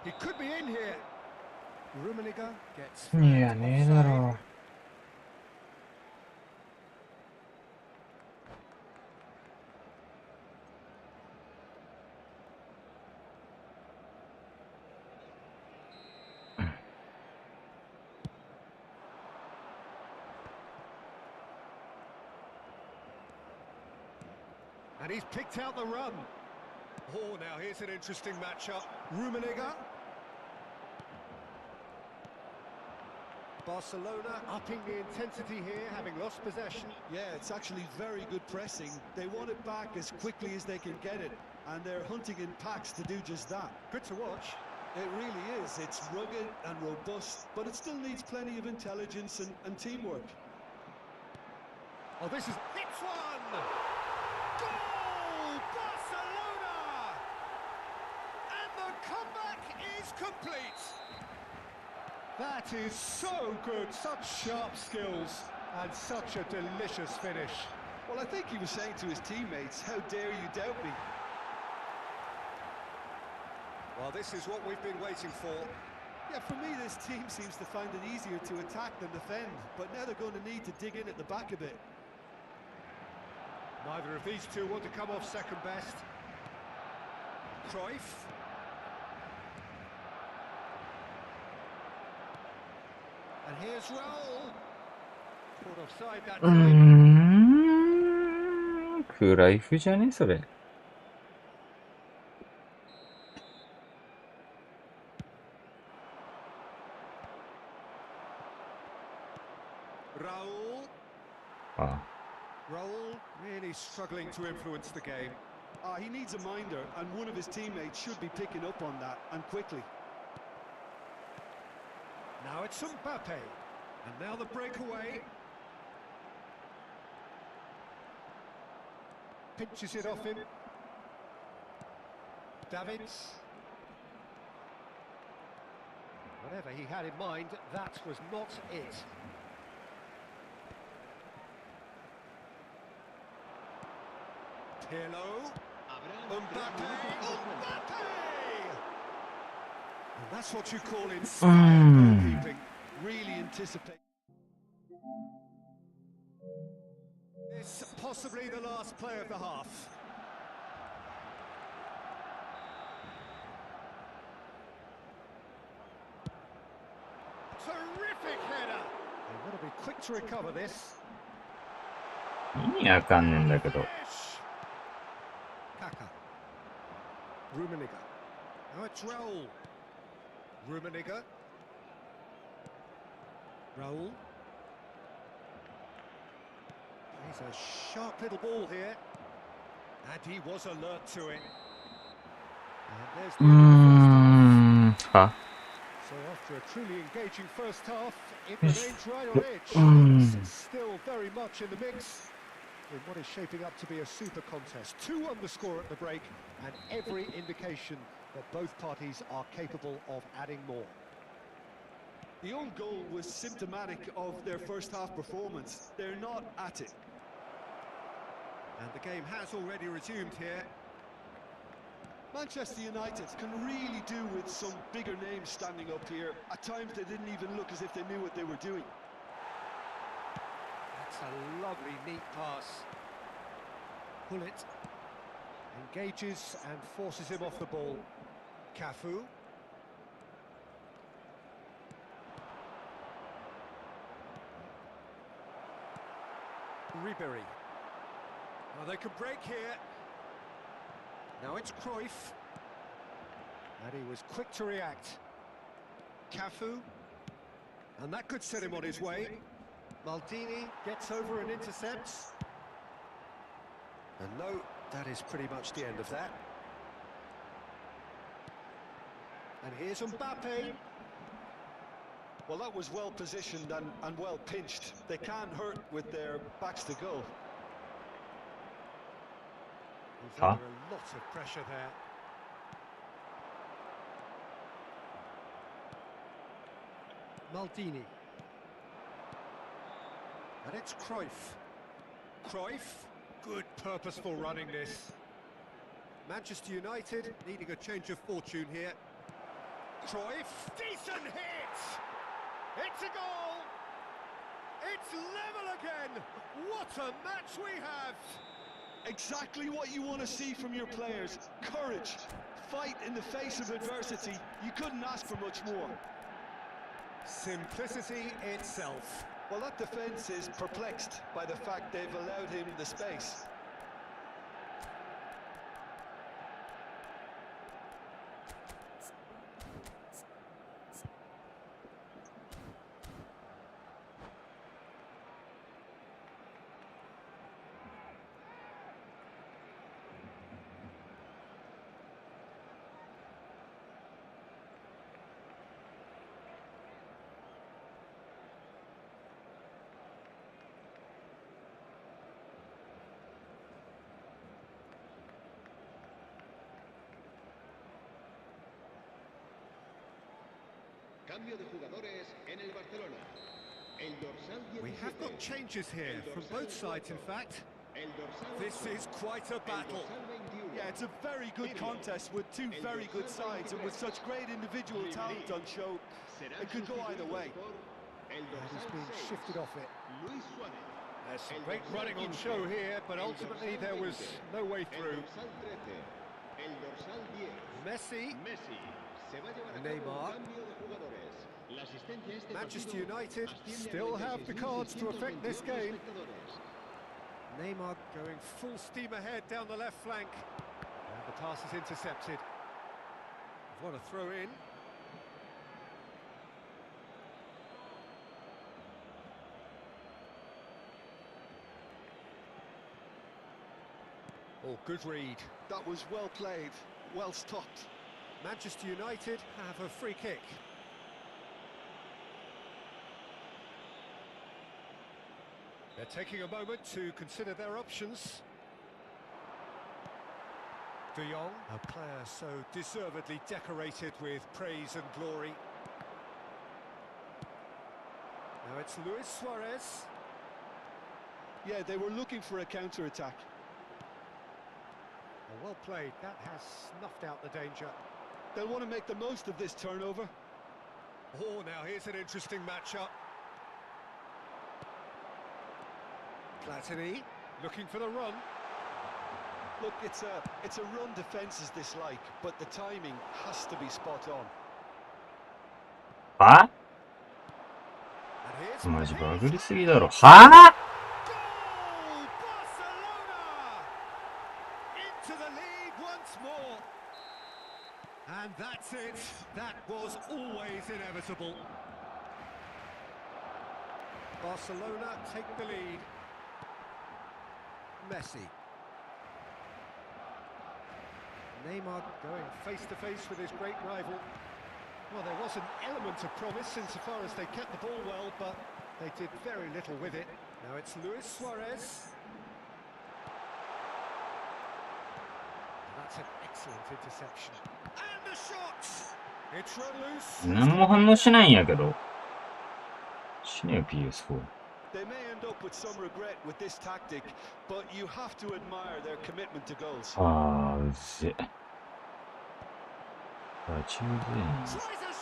S2: He could be in here. Rummenigge gets
S1: いやねえだろ
S2: And he's picked out the run. Oh, now here's an interesting matchup. Rummenigge. Barcelona upping the intensity here, having lost possession.
S3: Yeah, it's actually very good pressing. They want it back as quickly as they can get it, and they're hunting in packs to do just that.
S2: Good to watch.
S3: It really is. It's rugged and robust, but it still needs plenty of intelligence and teamwork.
S2: Oh, this is... Hits one! Goal! Barcelona! And the comeback is complete. That is so good. Such sharp skills and such a delicious finish.
S3: Well, I think he was saying to his teammates, how dare you doubt me?
S2: Well, this is what we've been waiting for.
S3: Yeah, for me, this team seems to find it easier to attack than defend, but now they're going to need to dig in at the back a bit.
S2: Neither of these two want to come off second best. Cruyff. And here's Raul. Caught offside that
S1: うー
S2: time.
S1: んクライフじゃねそれ
S2: Raul.
S1: あ
S2: Raul really struggling to influence the game.
S3: He needs a minder, and one of his teammates should be picking up on that, and quickly.
S2: Now it's Mbappe. And now the breakaway. Pinches it off him. Davids. Whatever he had in mind, that was not it. Pirlo. Mbappe. Mbappe! And that's what you call inspired goalkeeping.
S3: Really anticipate.
S2: It's possibly the last play of the half. Terrific header. They've got to be quick to recover this.
S1: 意味わかんねえんだけど。
S2: Kaka. Rummenigge. Now it's Raul. Rummenigge. Raul. He's a sharp little ball here. And he was alert to it. And there's the end of the first half.
S1: は
S2: So after a truly engaging first half, it remains right on edge. It's still very much in the mix in what is shaping up to be a super contest. 2 on the score at the break, and every indication that both parties are capable of adding more.
S3: The own goal was symptomatic of their first half performance. They're not at it.
S2: And the game has already resumed here.
S3: Manchester United can really do with some bigger names standing up here. At times they didn't even look as if they knew what they were doing.
S2: That's a lovely, neat pass. Pull it. Engages and forces him off the ball. Cafu. Ribery. Now they can break here. Now it's Cruyff. And he was quick to react. Cafu. And that could set him on his way. Maldini gets over and intercepts. And no, that is pretty much the end of that. And here's Mbappe.
S3: Well, that was well positioned and well pinched. They can't hurt with their backs to goal.
S2: He's under a lot of pressure there. Maldini. And it's Cruyff. Cruyff, good purposeful running this. Manchester United needing a change of fortune here. Cruyff, decent hit! It's a goal! It's level again! What a match we have!
S3: Exactly what you want to see from your players. Courage, fight in the face of adversity. You couldn't ask for much more.
S2: Simplicity itself.
S3: Well, that defence is perplexed by the fact they've allowed him the space.
S5: Cambio de jugadores en el Barcelona. El dorsal 17.
S2: We have got changes here from both sides, in fact.
S5: El dorsal
S2: This is quite a battle.
S5: dorsal 21.
S3: Yeah, it's a very good contest with two very good sides and with such great individual talent on show. It could go either way.
S5: El
S2: And
S5: dorsal
S2: he's being
S5: 6.
S2: shifted off it.
S5: Luis Suárez.
S2: There's some great running on show here, but ultimately there was no way
S5: El
S2: through.
S5: dorsal 13. El dorsal 10.
S2: Messi,
S5: Messi. Se va a llevar a cabo
S2: Neymar.
S5: un cambio de jugadores. La asistencia a este
S2: Manchester
S5: partido
S2: United
S5: asciende a
S2: still have the cards to affect this
S5: 96.622
S2: game.
S5: espectadores.
S2: Neymar going full steam ahead down the left flank. And the pass is intercepted. What a throw in. Oh, good read.
S3: That was well played, well stopped.
S2: Manchester United have a free kick. They're taking a moment to consider their options. De Jong, a player so deservedly decorated with praise and glory. Now it's Luis Suarez.
S3: Yeah, they were looking for a counter-attack.
S2: Well played, that has snuffed out the danger.
S3: They'll want to make the most of this turnover.
S2: Oh, now here's an interesting matchup. Platini, looking for the run.
S3: Look, it's a run defence's dislike, but the timing has to be spot on.
S1: は
S2: And here's
S1: マジ
S2: Messi.
S1: バグりすぎだろ。は
S2: Goal! Barcelona! Into the lead once more. And that's it. That was always inevitable. Barcelona take the lead. Messi. Neymar going face to face with his great rival. Well, there was an element of promise insofar as they kept the ball well, but they did very little with it. Now it's Luis Suarez. And that's an excellent interception. And the shot! It's run loose.
S1: 何も反応しないんやけど。しねえよ PS4。They
S3: may end up with some regret with this tactic, but you have to admire their commitment to goals.
S1: あー、うぜ。あ、中前。
S2: Tries a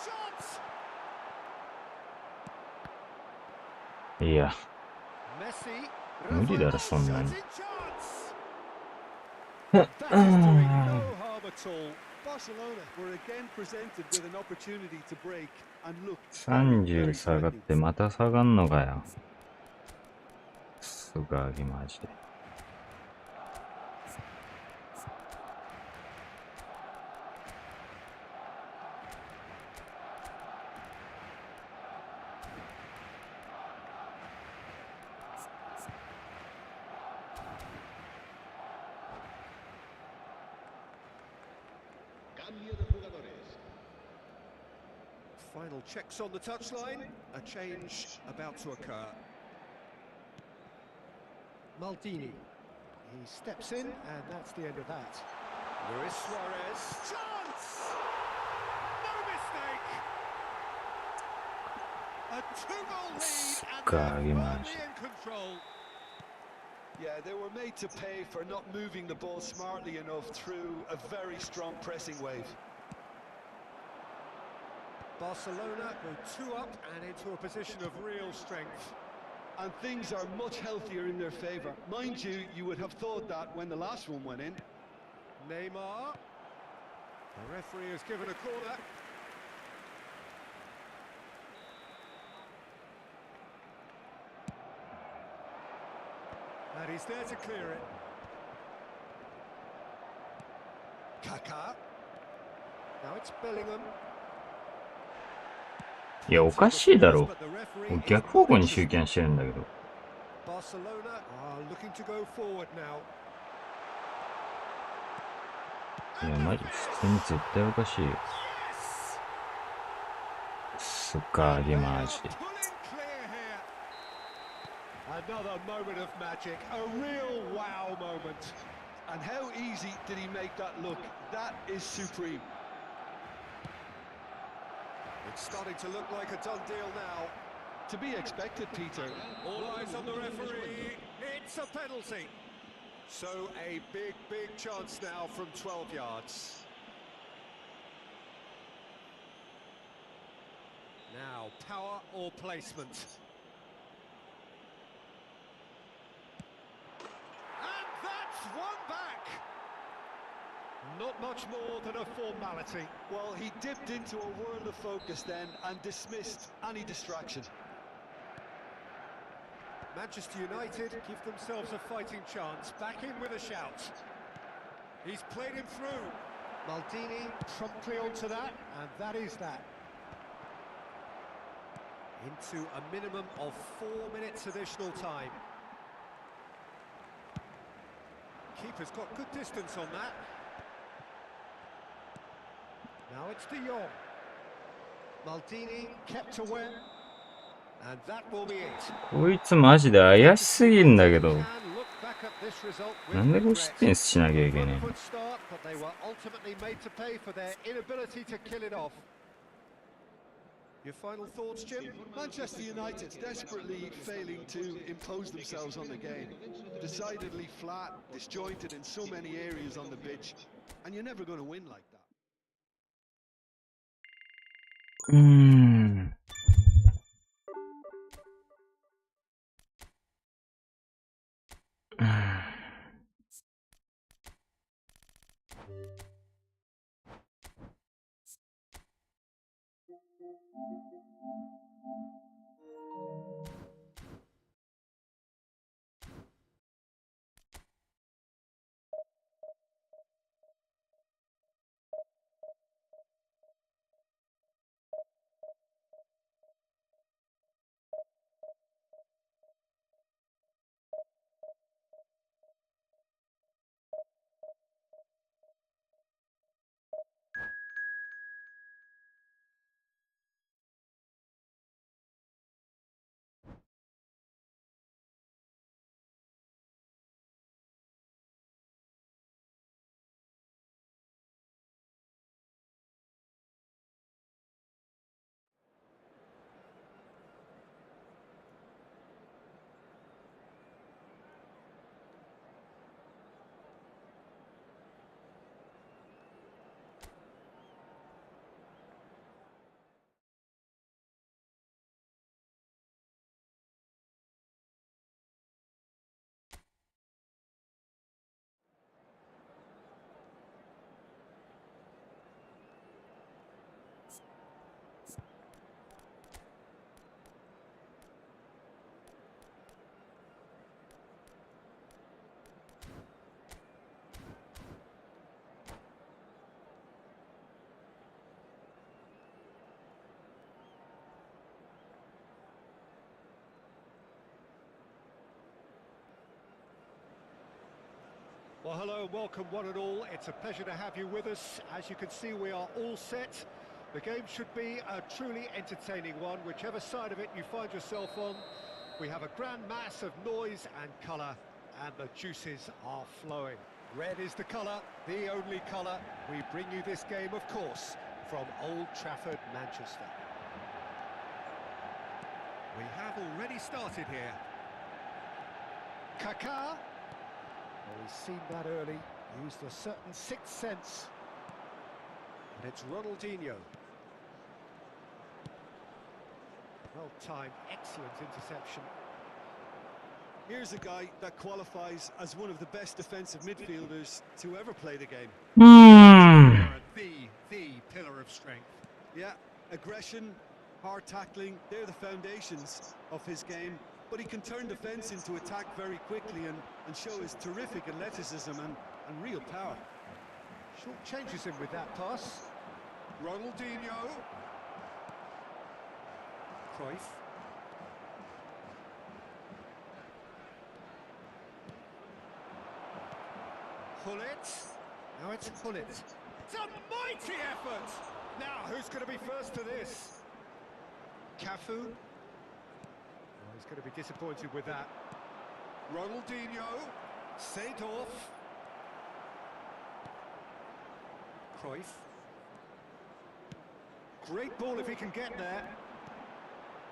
S2: shot!
S1: いや、
S2: Messi.
S1: 無理だろ、そんなに。
S2: Shooting chance. That is doing no harm at all.
S3: Barcelona were again presented with an opportunity to break and look
S1: 30下がってまた下がんのかよ。すがぎマジで。
S5: Cambio de jugadores.
S2: Final checks on the touchline. A change about to occur. Maldini. He steps in, and that's the end of that. Luis Suarez. Chance! No mistake! A two-goal lead, and they're firmly in control.
S3: Yeah, they were made to pay for not moving the ball smartly enough through a very strong pressing wave.
S2: Barcelona go two up and into a position of real strength.
S3: And things are much healthier in their favour. Mind you, you would have thought that when the last one went in.
S2: Neymar. The referee has given a corner. And he's there to clear it. Kaká. Now it's Bellingham.
S1: いや、おかしいだろ。逆方向に集権してるんだけど。
S2: Barcelona are looking to go forward now.
S1: いや、マジ普通に絶対おかしいよ。すがぎマジで。
S2: Another moment of magic, a real wow moment.
S3: And how easy did he make that look? That is supreme.
S2: It's starting to look like a done deal now.
S3: To be expected, Peter.
S2: All eyes on the referee. It's a penalty. So a big, big chance now from 12 yards. Now, power or placement? And that's one back. Not much more than a formality.
S3: Well, he dipped into a world of focus then and dismissed any distraction.
S2: Manchester United give themselves a fighting chance. Back in with a shout. He's played him through. Maldini promptly onto that, and that is that. Into a minimum of 4 minutes additional time. Keeper's got good distance on that. Now it's De Jong. Maldini kept away. And that will be it.
S1: こいつマジで怪しすぎんだけど。なんでこう失点しなきゃいけねえ。
S2: Your final thoughts, Jim?
S3: Manchester United desperately failing to impose themselves on the game. Decidedly flat, disjointed in so many areas on the pitch, and you're never going to win like that.
S2: Well, hello and welcome one and all. It's a pleasure to have you with us. As you can see, we are all set. The game should be a truly entertaining one, whichever side of it you find yourself on. We have a grand mass of noise and colour, and the juices are flowing. Red is the colour, the only colour. We bring you this game, of course, from Old Trafford, Manchester. We have already started here. Kaká. Well, he's seen that early, used a certain sixth sense. And it's Ronaldinho. Well-timed, excellent interception.
S3: Here's a guy that qualifies as one of the best defensive midfielders to ever play the game.
S2: The pillar of strength.
S3: Yeah, aggression, hard tackling, they're the foundations of his game. But he can turn defence into attack very quickly and show his terrific athleticism and real power.
S2: Short changes him with that pass. Ronaldinho. Cruyff. Hullet. Now it's Hullet. It's a mighty effort! Now, who's going to be first to this? Cafu. He's going to be disappointed with that. Ronaldinho, Seedorf, Cruyff. Great ball if he can get there.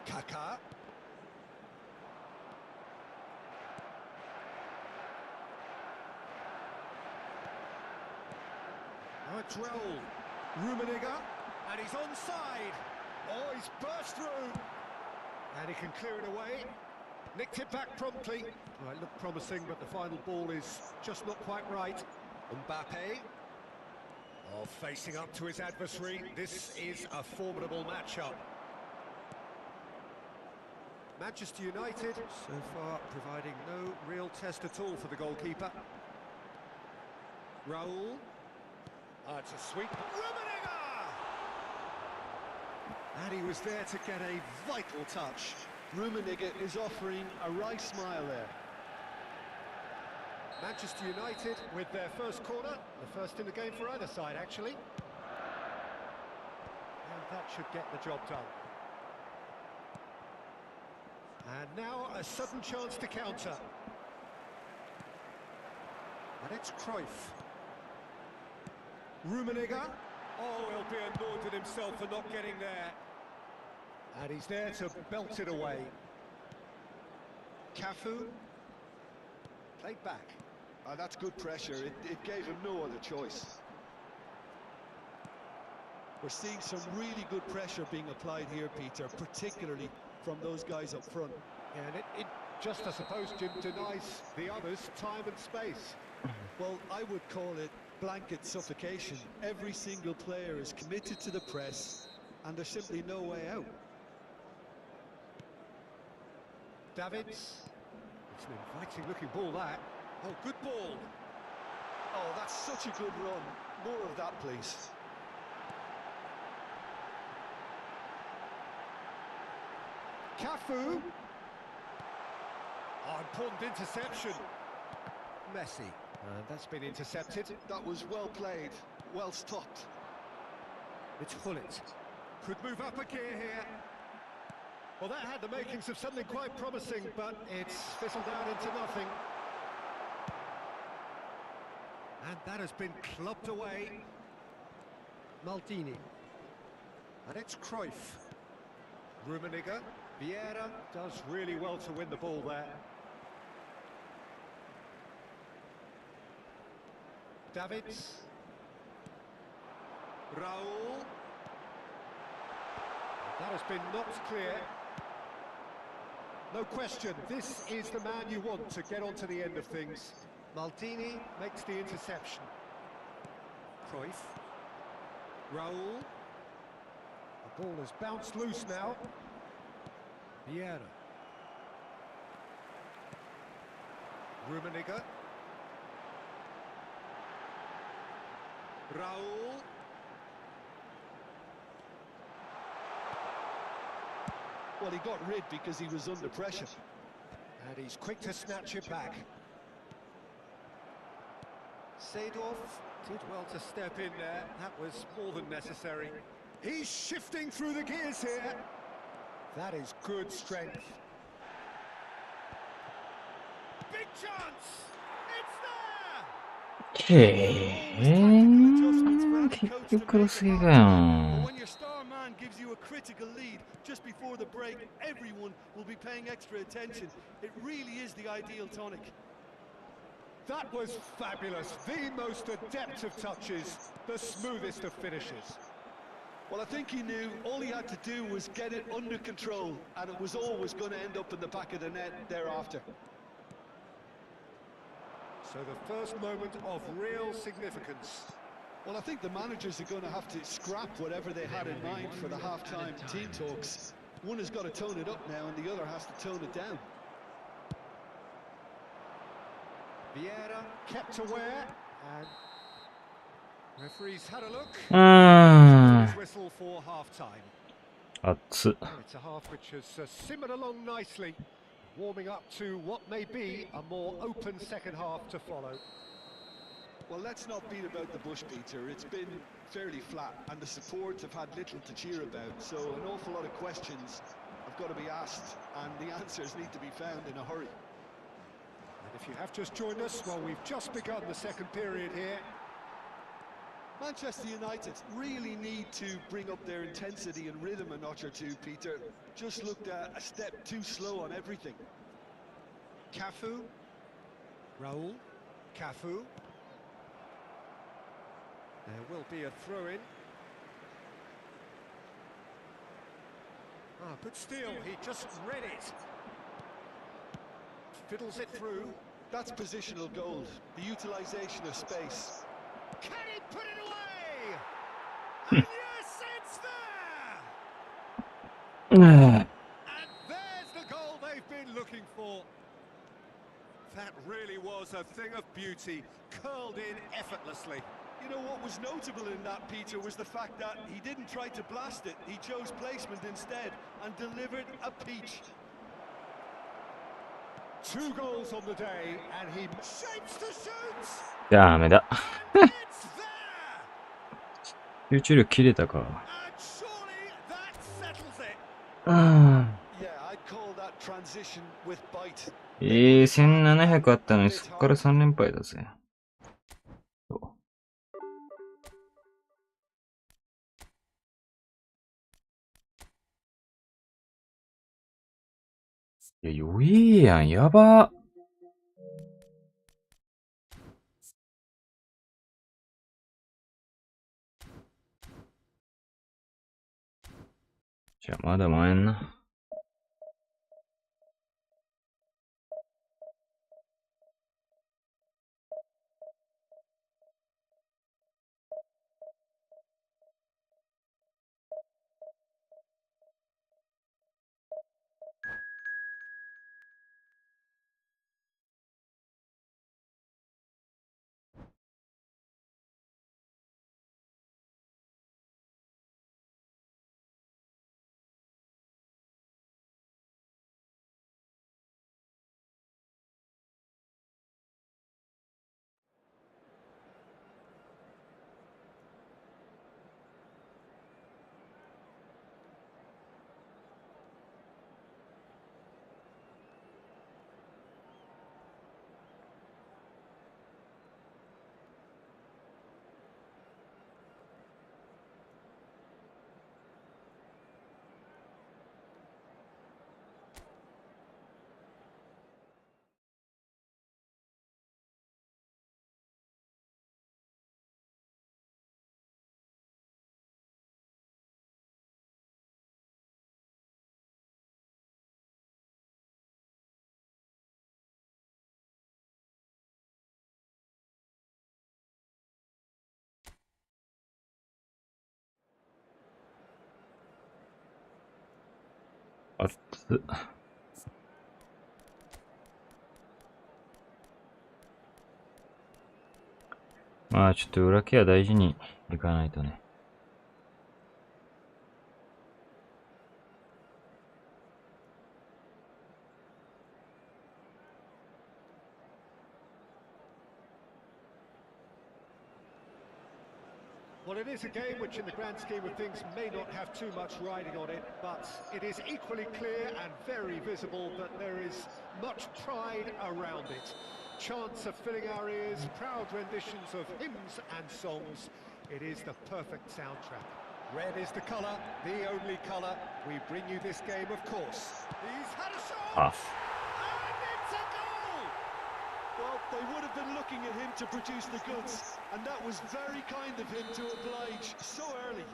S2: Kaká. Now it's Raul. Rummenigge, and he's onside. Oh, he's burst through. And he can clear it away. Nicked it back promptly. Well, it looked promising, but the final ball is just not quite right. Mbappe. Oh, facing up to his adversary. This is a formidable matchup. Manchester United, so far, providing no real test at all for the goalkeeper. Raul. It's a sweep. Rummenigge! And he was there to get a vital touch.
S3: Rummenigge is offering a wry smile there.
S2: Manchester United with their first corner, the first in the game for either side, actually. And that should get the job done. And now a sudden chance to counter. And it's Cruyff. Rummenigge. Oh, he'll be annoyed with himself for not getting there. And he's there to belt it away. Cafu. Played back.
S3: That's good pressure. It gave him no other choice. We're seeing some really good pressure being applied here, Peter, particularly from those guys up front.
S2: Yeah, and it just, I suppose, Jim, denies the others time and space.
S3: Well, I would call it blanket suffocation. Every single player is committed to the press, and there's simply no way out.
S2: Davids. It's an inviting-looking ball, that. Oh, good ball.
S3: Oh, that's such a good run. More of that, please.
S2: Cafu. Oh, important interception. Messi. That's been intercepted.
S3: That was well played, well stopped.
S2: It's Hullet. Could move up a gear here. Well, that had the makings of something quite promising, but it's fizzled out into nothing. And that has been clubbed away. Maldini. And it's Cruyff. Rummenigge. Vieira does really well to win the ball there. Davids. Raul. That has been knocked clear. No question, this is the man you want to get onto the end of things. Maldini makes the interception. Cruyff. Raul. The ball has bounced loose now. Vieira. Rummenigge. Raul.
S3: Well, he got rid because he was under pressure.
S2: And he's quick to snatch it back. Seedorf did well to step in there. That was more than necessary. He's shifting through the gears here. That is good strength. Big chance! It's there!
S1: 結局クロス系かよ。
S3: When your star man gives you a critical lead just before the break, everyone will be paying extra attention. It really is the ideal tonic.
S2: That was fabulous. The most adept of touches, the smoothest of finishes.
S3: Well, I think he knew all he had to do was get it under control, and it was always going to end up in the back of the net thereafter.
S2: So the first moment of real significance.
S3: Well, I think the managers are going to have to scrap whatever they had in mind for the half-time team talks. One has got to tone it up now, and the other has to tone it down.
S2: Vieira kept aware, and referees had a look. His whistle for half-time.
S1: 熱っ。
S2: It's a half which has simmered along nicely, warming up to what may be a more open second half to follow.
S3: Well, let's not beat about the bush, Peter. It's been fairly flat, and the supports have had little to cheer about, so an awful lot of questions have got to be asked, and the answers need to be found in a hurry.
S2: And if you have just joined us, well, we've just begun the second period here.
S3: Manchester United really need to bring up their intensity and rhythm a notch or two, Peter. Just looked a step too slow on everything.
S2: Cafu. Raul. Cafu. There will be a throw-in. Ah, good steal. He just read it. Fiddles it through.
S3: That's positional gold, the utilisation of space.
S2: Can he put it away? And yes, it's there! And there's the goal they've been looking for. That really was a thing of beauty, curled in effortlessly.
S3: You know what was notable in that, Peter, was the fact that he didn't try to blast it. He chose placement instead and delivered a peach.
S2: 2 goals on the day, and he shapes to shoot.
S1: ダメだ。
S2: And it's there.
S1: 集中力切れたか。
S2: And surely that settles it.
S1: うん。
S3: Yeah, I'd call that transition with bite.
S1: 1700あったのにそっから3連敗だぜ。いや、弱えやん、やば。じゃあ、まだ回んな。あっつ。まあ、ちょっと裏ケア大事にいかないとね。
S2: Well, it is a game which in the grand scheme of things may not have too much riding on it, but it is equally clear and very visible that there is much pride around it. Chants are filling our ears, proud renditions of hymns and songs. It is the perfect soundtrack. Red is the colour, the only colour. We bring you this game, of course. He's had a shot!
S1: Ah.
S2: And it's a goal!
S3: Well, they would have been looking at him to produce the goods, and that was very kind of him to oblige so early.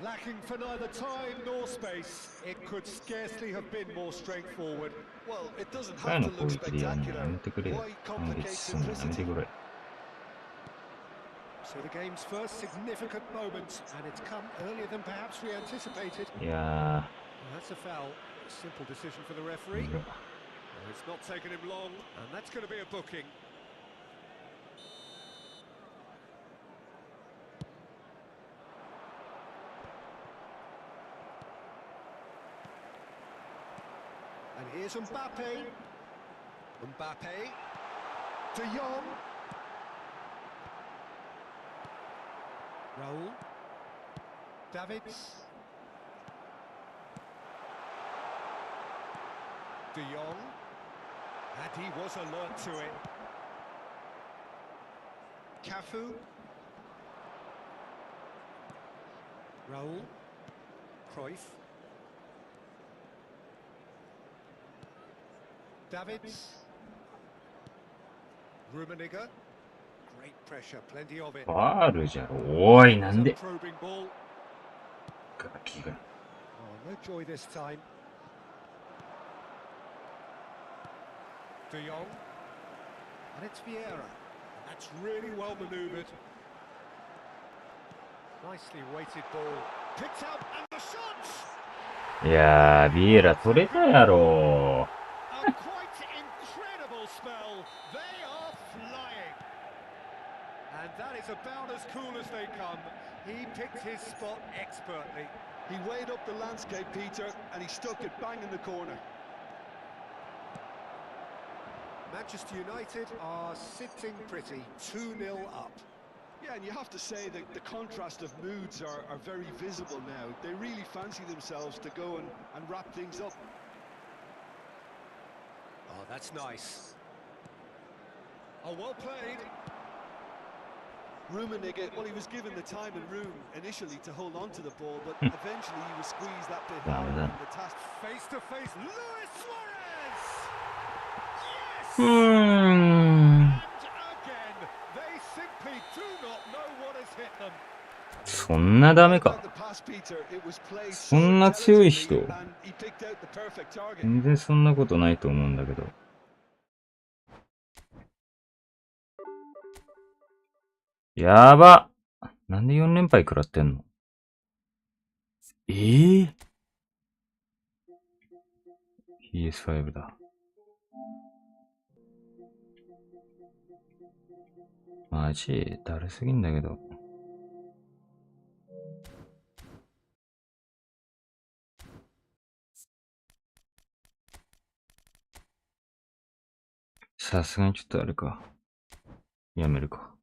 S2: Lacking for neither time nor space, it could scarcely have been more straightforward.
S3: Well, it doesn't
S1: 前
S3: have
S1: の
S3: to
S1: 攻
S3: look
S1: 撃でやんのや
S3: spectacular.
S1: めてくれよ。
S3: Why
S1: 反撃
S3: complicate
S1: すんのやめて
S3: simplicity?
S1: くれ。
S2: So the game's first significant moment, and it's come earlier than perhaps we anticipated.
S1: いや
S2: That's a foul. A simple decision for the
S1: ー、
S2: referee.
S1: うわ
S2: Well, it's not taken him long, and that's going to be a booking. And here's Mbappe. Mbappe. De Jong. Raul. Davids. De Jong. And he was alert to it. Cafu. Raul. Cruyff. Davids. Rummenigge. Great pressure, plenty of it.
S1: ファールじゃろ。おい、なん
S2: It's a
S1: で
S2: probing ball.
S1: ガキが。
S2: Oh, no joy this time. De Jong. And it's Vieira. That's really well manoeuvred. Nicely weighted ball. Picked out and the shots!
S1: いやー、ビエラ取れたやろ。
S2: A quite incredible spell. They are flying. And that is about as cool as they come. He picked his spot expertly.
S3: He weighed up the landscape, Peter, and he stuck it bang in the corner.
S2: Manchester United are sitting pretty, 2-0 up.
S3: Yeah, and you have to say that the contrast of moods are very visible now. They really fancy themselves to go and wrap things up.
S2: Oh, that's nice. Oh, well played.
S3: Rummenigge, well, he was given the time and room initially to hold on to the ball, but eventually he was squeezed that bit harder and the task.
S2: Face to face, Luis Suarez! Yes!
S1: Hmm.
S2: And again, they simply do not know what has hit them.
S1: そんなダメか。そんな強い人。全然そんなことないと思うんだけど。やば。なんで4連敗食らってんの？PS5 だ。マジ、だるすぎんだけど。さすがにちょっとあれか。やめるか。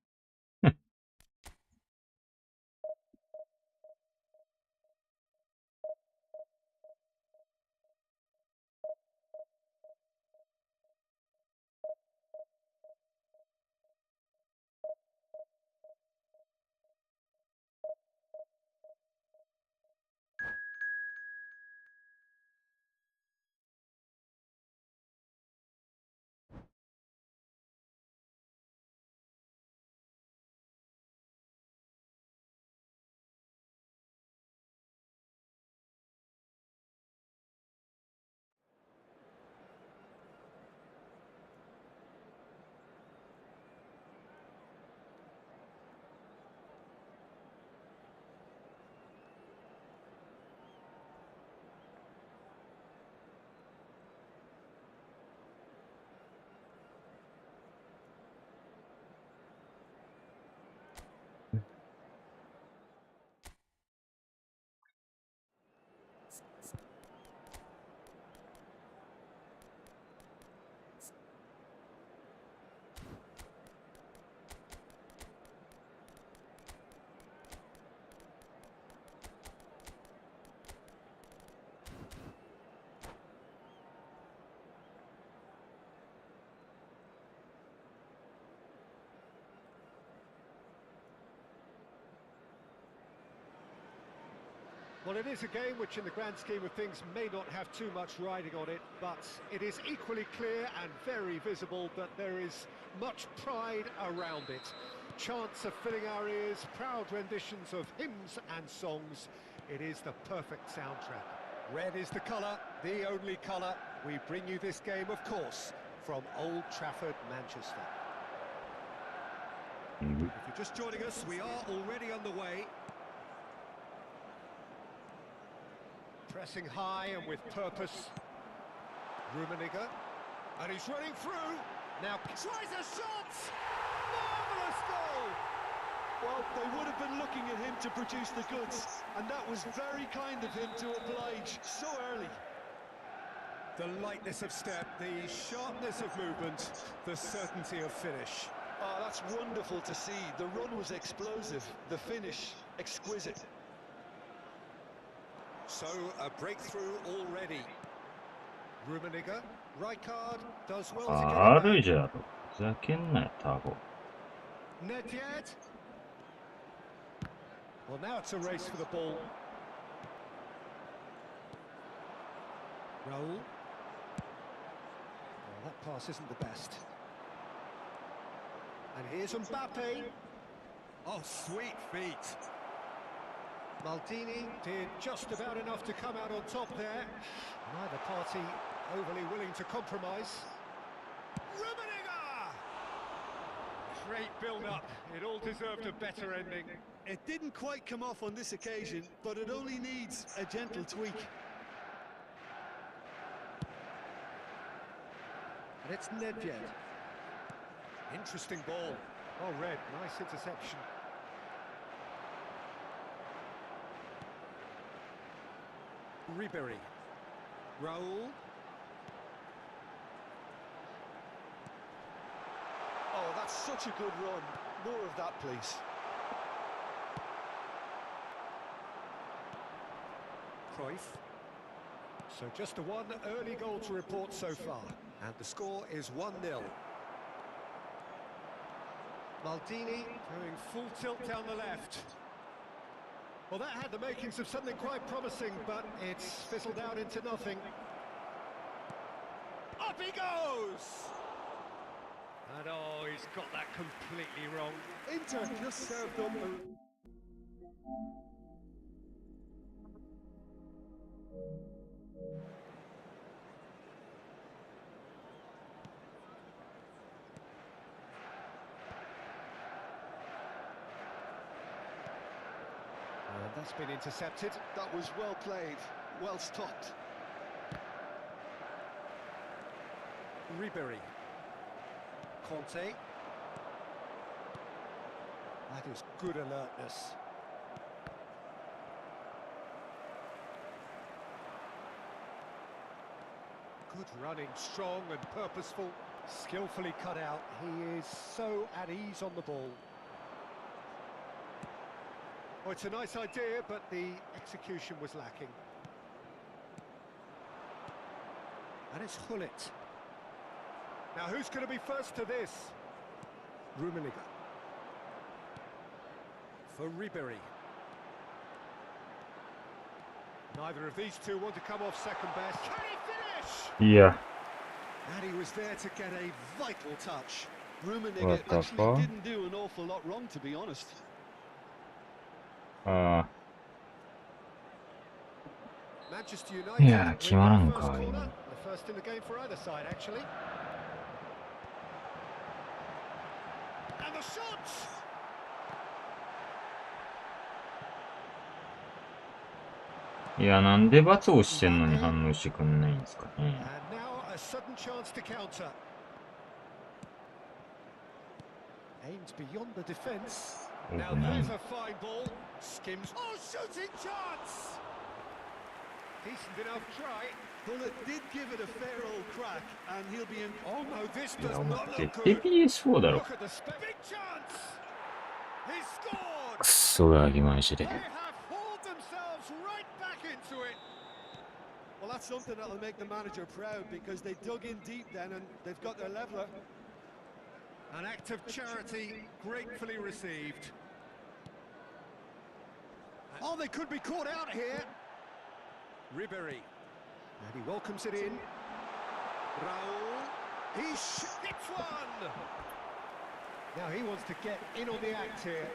S2: Well, it is a game which in the grand scheme of things may not have too much riding on it, but it is equally clear and very visible that there is much pride around it. Chants are filling our ears, proud renditions of hymns and songs. It is the perfect soundtrack. Red is the colour, the only colour. We bring you this game, of course, from Old Trafford, Manchester. If you're just joining us, we are already underway. Pressing high and with purpose. Rummenigge. And he's running through. Now tries a shot! Marvellous goal!
S3: Well, they would have been looking at him to produce the goods, and that was very kind of him to oblige so early.
S2: The lightness of step, the sharpness of movement, the certainty of finish.
S3: Oh, that's wonderful to see. The run was explosive, the finish exquisite.
S2: So, a breakthrough already. Rummenigge, Rijkaard does well to get it back.
S1: 悪いじゃろ。ふざけんなよ、タゴ。
S2: Nedved. Well, now it's a race for the ball. Raul. Well, that pass isn't the best. And here's Mbappe. Oh, sweet feet. Maldini did just about enough to come out on top there. Neither party overly willing to compromise. Rummenigge! Great build-up. It all deserved a better ending.
S3: It didn't quite come off on this occasion, but it only needs a gentle tweak.
S2: And it's Nedved. Interesting ball. Oh, Red, nice interception. Ribéry. Raul.
S3: That's such a good run. More of that, please.
S2: Cruyff. So just a one early goal to report so far. And the score is 1-0. Maldini going full tilt down the left. Well, that had the makings of something quite promising, but it's fizzled out into nothing. Up he goes! And oh, he's got that completely wrong.
S3: Inter just served up a...
S2: And that's been intercepted.
S3: That was well played, well stopped.
S2: Ribery. Conte. That is good alertness. Good running, strong and purposeful. Skillfully cut out. He is so at ease on the ball. Oh, it's a nice idea, but the execution was lacking. And it's Hullet. Now, who's going to be first to this? Rummenigge. For Ribery. Neither of these two want to come off second best. Can he finish?
S1: Yeah.
S2: And he was there to get a vital touch.
S3: Rummenigge
S1: What the
S3: actually
S1: fuck?
S3: didn't do an awful lot wrong, to be honest.
S2: Manchester United.
S1: いや、決まらんか、
S2: first corner.
S1: 今。
S2: The first in the game for either side, actually. And the shots.
S1: いや、なんで罰をしてんのに反応してくんないんですかね。
S2: And now a sudden chance to counter. Aims beyond the defence. Now there's a fine ball. Skims. Oh, shooting chance! Decent enough try.
S3: Hullet did give it a fair old crack, and he'll be in...
S2: Oh no, this
S1: いや、
S2: does
S1: お前
S2: not
S1: 絶
S2: look
S1: 対
S2: good.
S1: PS4 だろ。
S2: Look at the big chance. He scored.
S1: くっそガキマジで。
S2: They have hauled themselves right back into it.
S3: Well, that's something that'll make the manager proud, because they dug in deep then, and they've got their leveller.
S2: An act of charity gratefully received. Oh, they could be caught out here. Ribery. And he welcomes it in. Raul. He hits one. Now he wants to get in on the act here.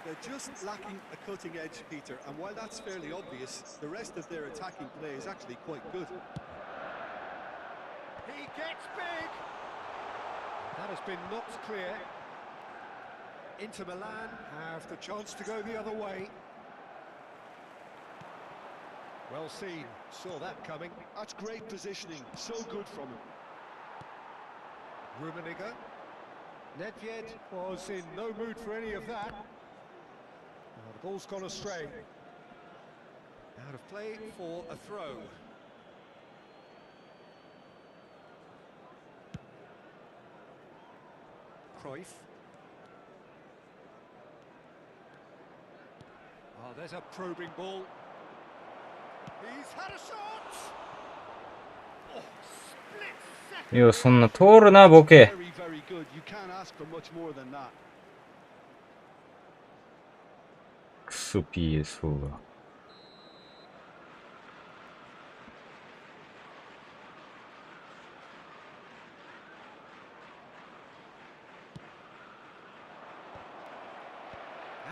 S3: They're just lacking a cutting edge, Peter, and while that's fairly obvious, the rest of their attacking play is actually quite good.
S2: He gets big. That has been knocked clear. Inter Milan have the chance to go the other way. Well seen, saw that coming.
S3: That's great positioning, so good from him.
S2: Rummenigge. Nedved was in no mood for any of that. Oh, the ball's gone astray. Out of play for a throw. Cruyff. Oh, there's a probing ball. He's had a shot! Oh, split second.
S1: いや、そんな通るな、ボケ。
S3: Very, very good. You can't ask for much more than that.
S1: クソ PS4 が。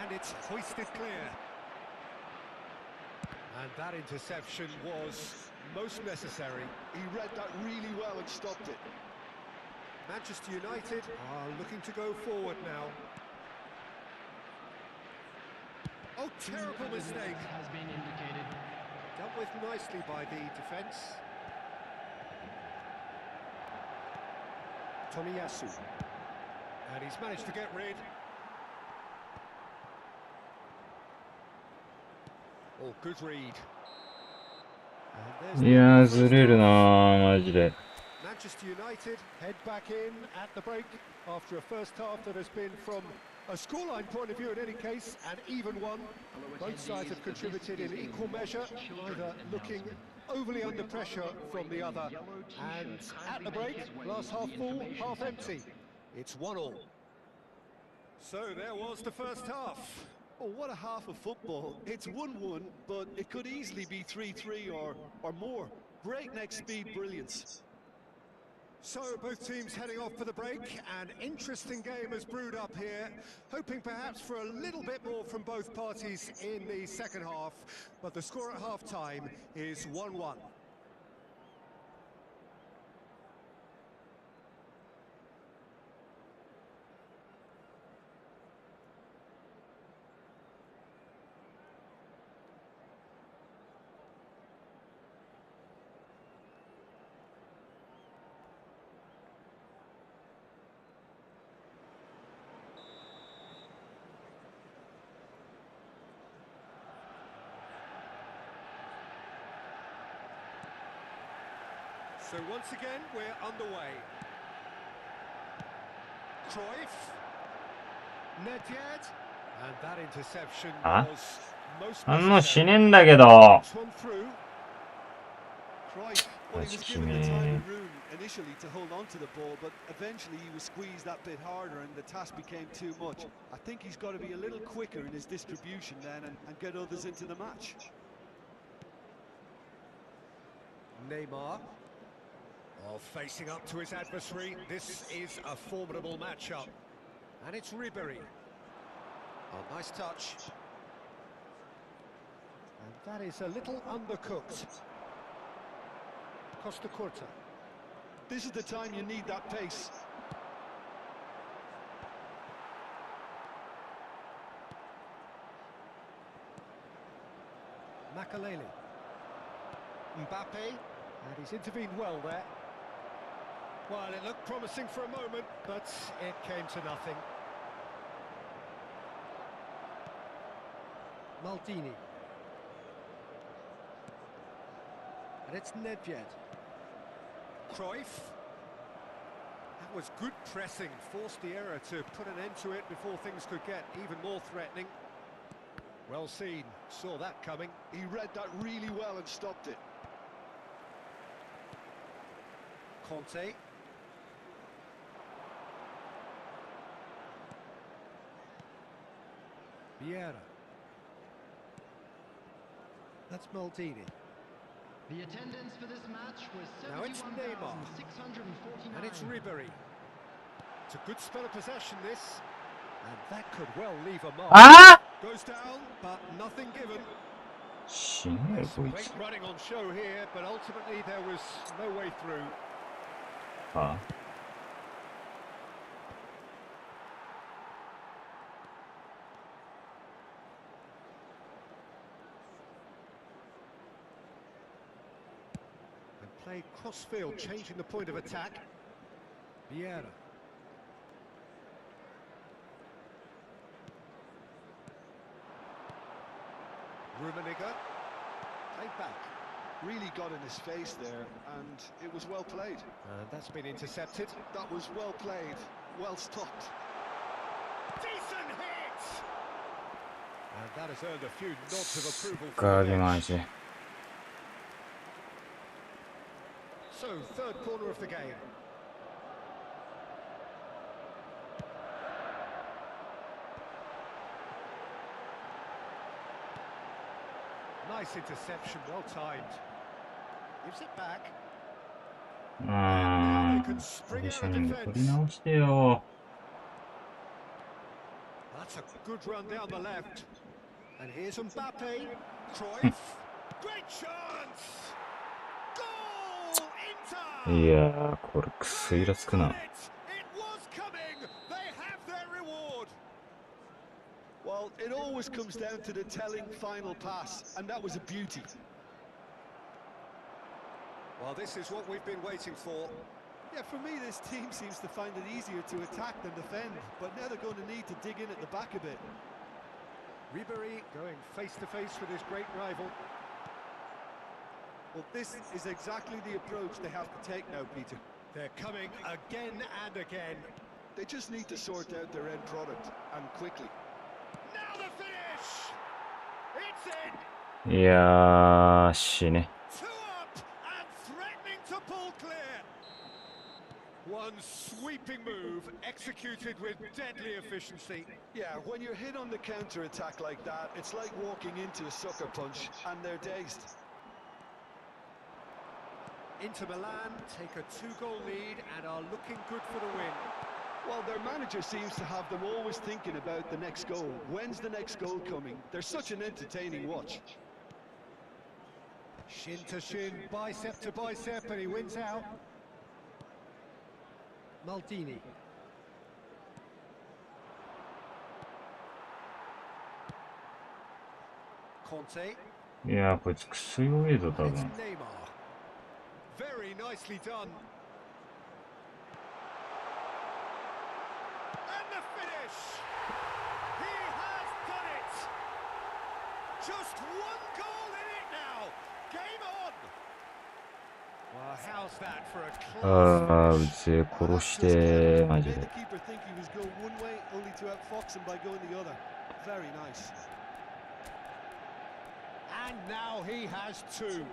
S2: And it's hoisted clear. And that interception was most necessary.
S3: He read that really well and stopped it.
S2: Manchester United are looking to go forward now. Oh, terrible mistake.
S4: Has been indicated.
S2: Dealt with nicely by the defence. Tomiyasu. And he's managed to get rid. Oh, good read. And there's
S1: いやー、ずれるなー、マジで。
S2: Manchester United head back in at the break after a first half that has been, from a scoreline point of view in any case, an even one. Both sides have contributed in equal measure, neither looking overly under pressure from the other. And at the break, glass half full, half empty. It's 1-1. So there was the first half.
S3: Oh, what a half of football. It's 1-1, but it could easily be 3-3 or more. Breakneck speed brilliance.
S2: So both teams heading off for the break. An interesting game has brewed up here, hoping perhaps for a little bit more from both parties in the second half, but the score at half-time is 1-1. So once again, we're underway. Cruyff. Nedved. And that interception was most necessary. This one through.
S3: Cruyff, well, he was given the time and room initially to hold on to the ball, but eventually he was squeezed that bit harder and the task became too much. I think he's got to be a little quicker in his distribution then and get others into the match.
S2: Neymar. Oh, facing up to his adversary. This is a formidable matchup. And it's Ribery. Oh, nice touch. And that is a little undercooked. Costa Curta.
S3: This is the time you need that pace.
S2: Makalele. Mbappe. And he's intervened well there. Well, it looked promising for a moment, but it came to nothing. Maldini. And it's Nedved. Cruyff. That was good pressing, forced the error to put an end to it before things could get even more threatening. Well seen, saw that coming.
S3: He read that really well and stopped it.
S2: Conte. Vieira. That's Maldini.
S4: The attendance for this match was
S2: Now it's Neymar.
S4: 71,649.
S2: And it's Ribery. It's a good spell of possession, this. And that could well leave a mark.
S1: Ah!
S2: Goes down, but nothing given.
S1: 死ねよこい
S2: Great
S1: つ。
S2: running on show here, but ultimately there was no way through.
S1: あ
S2: And played cross-field, changing the point of attack. Vieira. Rummenigge. Played back.
S3: Really got in his face there, and it was well played.
S2: And that's been intercepted.
S3: That was well played, well stopped.
S2: Decent hit! And that has earned a few nods of approval
S1: ガ
S2: from
S1: リ
S2: the
S1: マ
S2: bench.
S1: ジ。
S2: So, third corner of the game. Nice interception, well timed. Gives it back.
S1: うーん。ポジショニング取り直してよ。
S2: That's a good run down the left. And here's Mbappe. Cruyff. Great chance! Goal!
S1: い
S2: Inter!
S1: やー、これくそイラつくな。
S2: It was coming! They have their reward!
S3: Well, it always comes down to the telling final pass, and that was a beauty.
S2: Well, this is what we've been waiting for.
S3: Yeah, for me, this team seems to find it easier to attack than defend, but now they're going to need to dig in at the back a bit.
S2: Ribery going face-to-face with his great rival.
S3: Well, this is exactly the approach they have to take now, Peter.
S2: They're coming again and again.
S3: They just need to sort out their end product, and quickly.
S2: Now the finish! It's in!
S1: いやー、死ね。
S2: Two up and threatening to pull clear. One sweeping move executed with deadly efficiency.
S3: Yeah, when you're hit on the counter-attack like that, it's like walking into a sucker punch, and they're dazed.
S2: Inter Milan take a 2-goal lead and are looking good for the win.
S3: Well, their manager seems to have them always thinking about the next goal. When's the next goal coming? They're such an entertaining watch.
S2: Shin to shin, bicep to bicep, and he wins out. Maldini. Conte.
S1: いやー、こいつクソ弱いぞ、多
S2: It's
S1: 分。
S2: Neymar. Very nicely done. And the finish! He has done it! Just one goal in it now! Game on! Well, how's that for a
S1: あー、う
S2: class
S1: ぜえ、殺して、マジ
S3: Made
S1: で
S3: the。keeper think he was going one way, only to outfox him by going the other. Very nice.
S2: finish? And now he has two.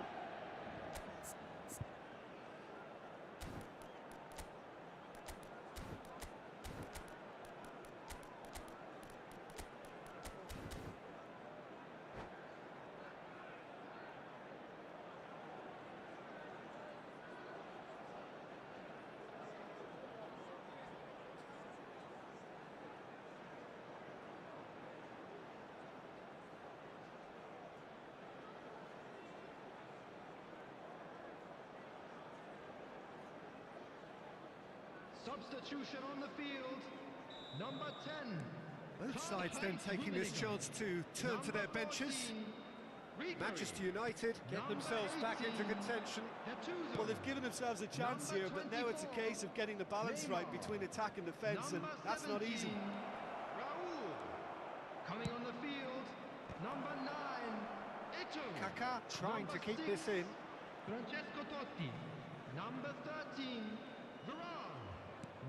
S4: Substitution on the field. Number 10.
S2: Both sides then taking this chance to turn to their benches. Manchester United get themselves back into contention.
S3: Well, they've given themselves a chance here, but now it's a case of getting the balance right between attack and defence, and that's not easy.
S4: Raul. Coming on the field. Number 9. Eto.
S2: Kaká trying to keep this in.
S4: Francesco Totti. Number 13. Varane.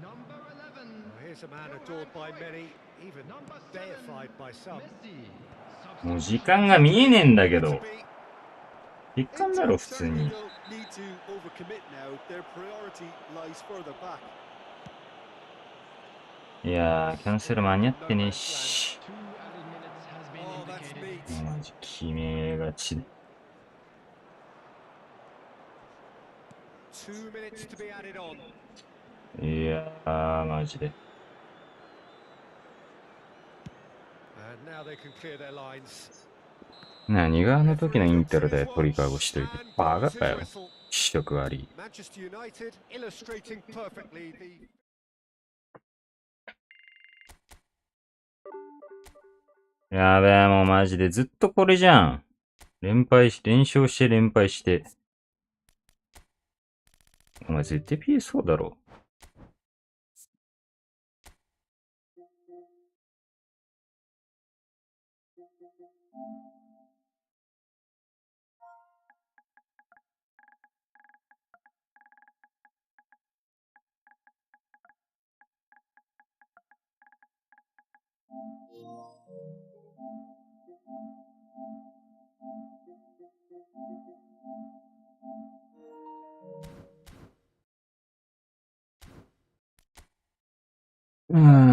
S4: Number 11.
S2: Well, here's a man adored by many, even deified by some.
S4: Messi.
S1: もう時間が見えねえんだけ
S2: To
S1: ど。
S2: be
S1: 一貫だろ、普通
S3: Certainly
S1: に。
S3: don't need to overcommit now. Their priority lies further back.
S1: いやー、キャンセル間に合ってねえし。
S4: 2 added minutes has been
S2: Oh, that's
S4: indicated.
S2: neat.
S1: マジ、決めがちで。
S2: 2 minutes to be added on.
S1: いやー、マジで。
S2: And now they can clear their lines.
S1: 何があの時のインテルで鳥かごしといて。バカかよ。気色悪い。
S2: Manchester United illustrating perfectly the
S1: やべえ、もうマジでずっとこれじゃん。連勝して連敗して。お前絶対 PS4 だろ。うーん。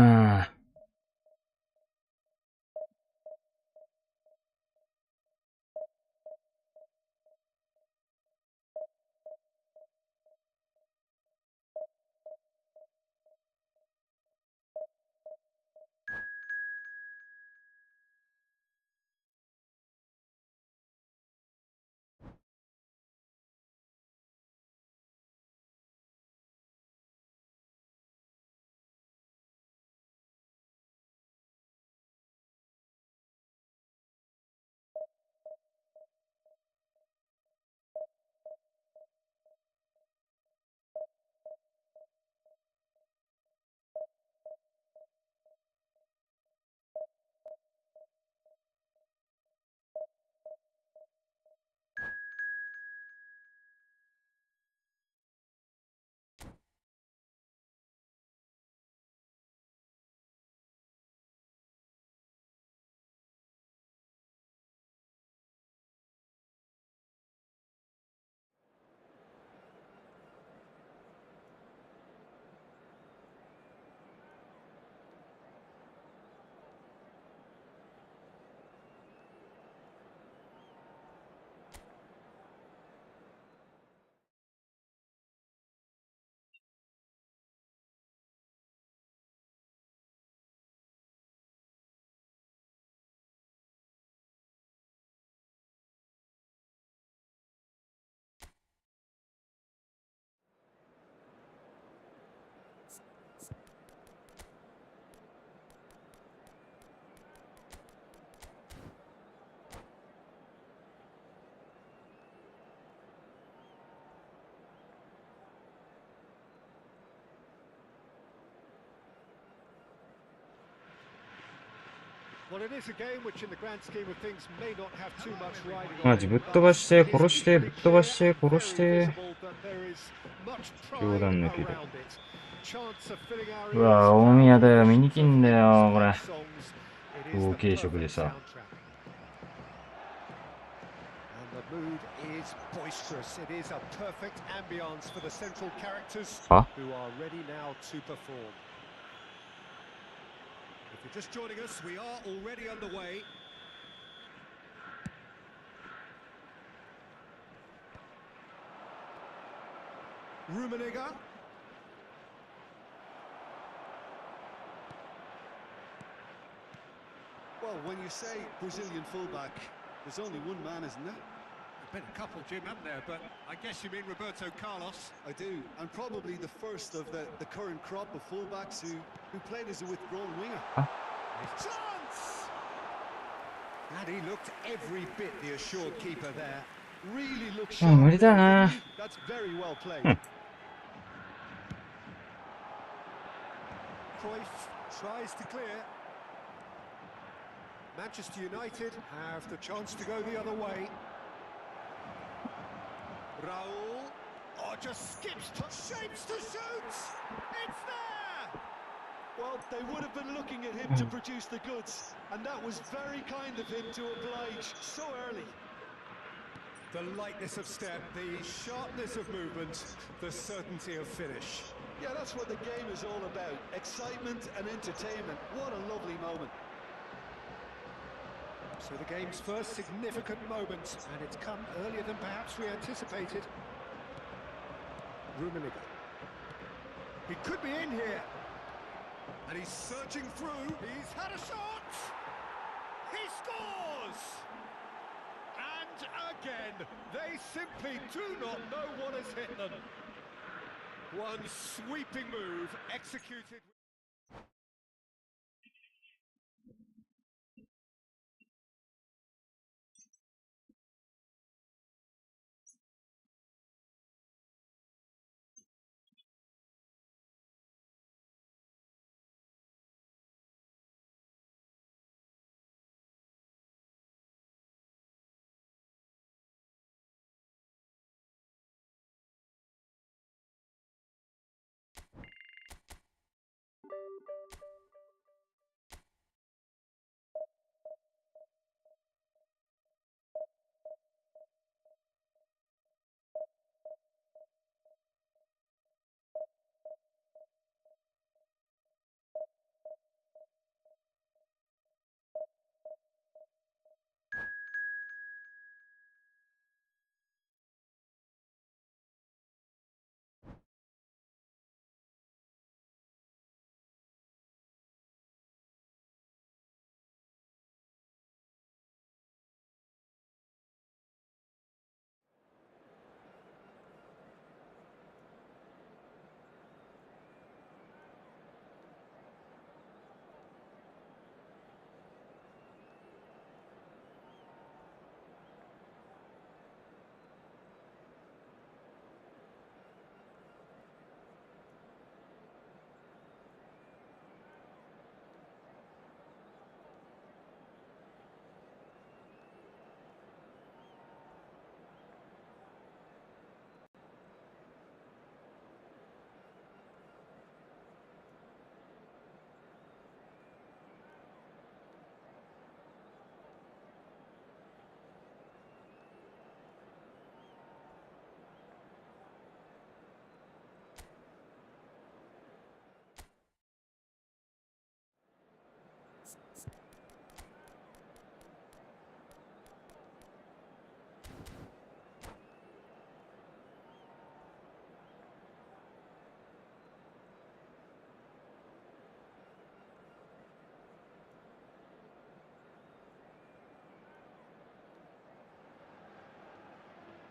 S1: マジぶっ飛ばして殺してぶっ飛ばして殺して冗談抜きで。うわ大宮だよ見に来んだよこれ同系色でさ。あ
S2: Just joining us, we are already underway. Rummenigge.
S3: Well, when you say Brazilian fullback, there's only one man, isn't there?
S2: There's been a couple, Jim, haven't there? But I guess you mean Roberto Carlos.
S3: I do, and probably the first of the current crop of fullbacks who played as a withdrawn winger.
S2: Chance! And he looked every bit the assured keeper there. Really looks sharp.
S3: That's very well played.
S2: Cruyff tries to clear. Manchester United have the chance to go the other way. Raul, just skips, shapes to shoot! It's there!
S3: Well, they would have been looking at him to produce the goods, and that was very kind of him to oblige so early.
S2: The lightness of step, the sharpness of movement, the certainty of finish.
S3: Yeah, that's what the game is all about. Excitement and entertainment. What a lovely moment.
S2: So the game's first significant moment, and it's come earlier than perhaps we anticipated. Rummenigge. He could be in here. And he's searching through. He's had a shot! He scores! And again, they simply do not know what has hit them. One sweeping move executed.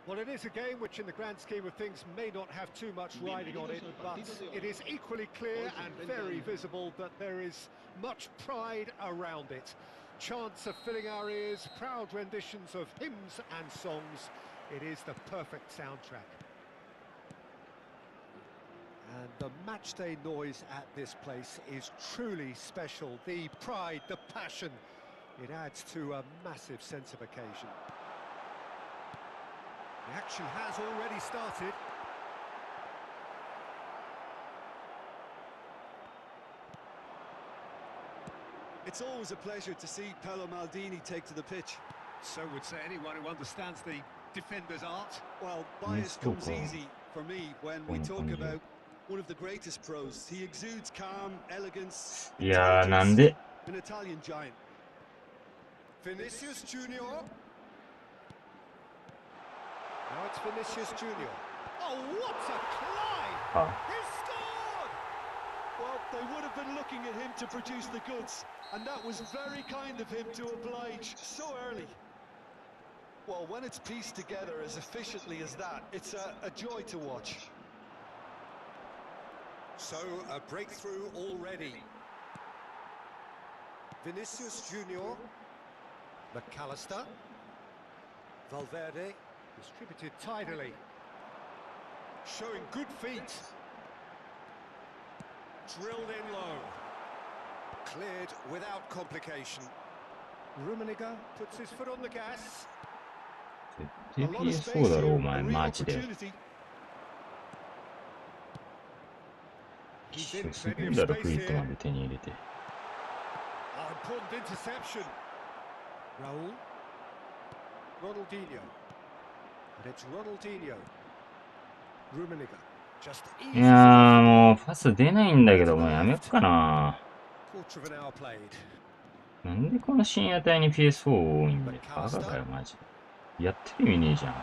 S2: Well, it is a game which, in the grand scheme of things, may not have too much riding on it, but it is equally clear and very visible that there is much pride around it. Chants are filling our ears, proud renditions of hymns and songs. It is the perfect soundtrack. And the matchday noise at this place is truly special. The pride, the passion, It adds to a massive sense of occasion. The action has already started.
S3: It's always a pleasure to see Paolo Maldini take to the pitch.
S2: So would say anyone who understands the defender's art.
S3: Well, bias comes
S1: cool.
S3: easy for me when we talk about one of the greatest pros. He exudes calm, elegance, intelligence, an Italian giant.
S2: Vinicius Junior. Now it's Vinicius Junior. Oh, what a climb! He scored!
S3: Well, they would have been looking at him to produce the goods, and that was very kind of him to oblige so early. Well, when it's pieced together as efficiently as that, it's a joy to watch.
S2: So, a breakthrough already. Vinicius Junior. McAllister. Valverde. Distributed tidily. Showing good feet. Drilled in low. Cleared without complication. Rummenigge puts his foot on the gas.
S1: 絶対 PS4 だろお前マジで。一緒すぎるだろフリットまで手に入れて。
S2: Important interception. Raul. Ronaldinho. And it's Ronaldinho. Rummenigge. Just easy.
S1: いやーもうパス出ないんだけどもうやめよっかな。
S2: Quarter of an hour played.
S1: なんでこの深夜帯に PS4 多いんだよ。バカかよマジで。やってる意味ねえじゃん。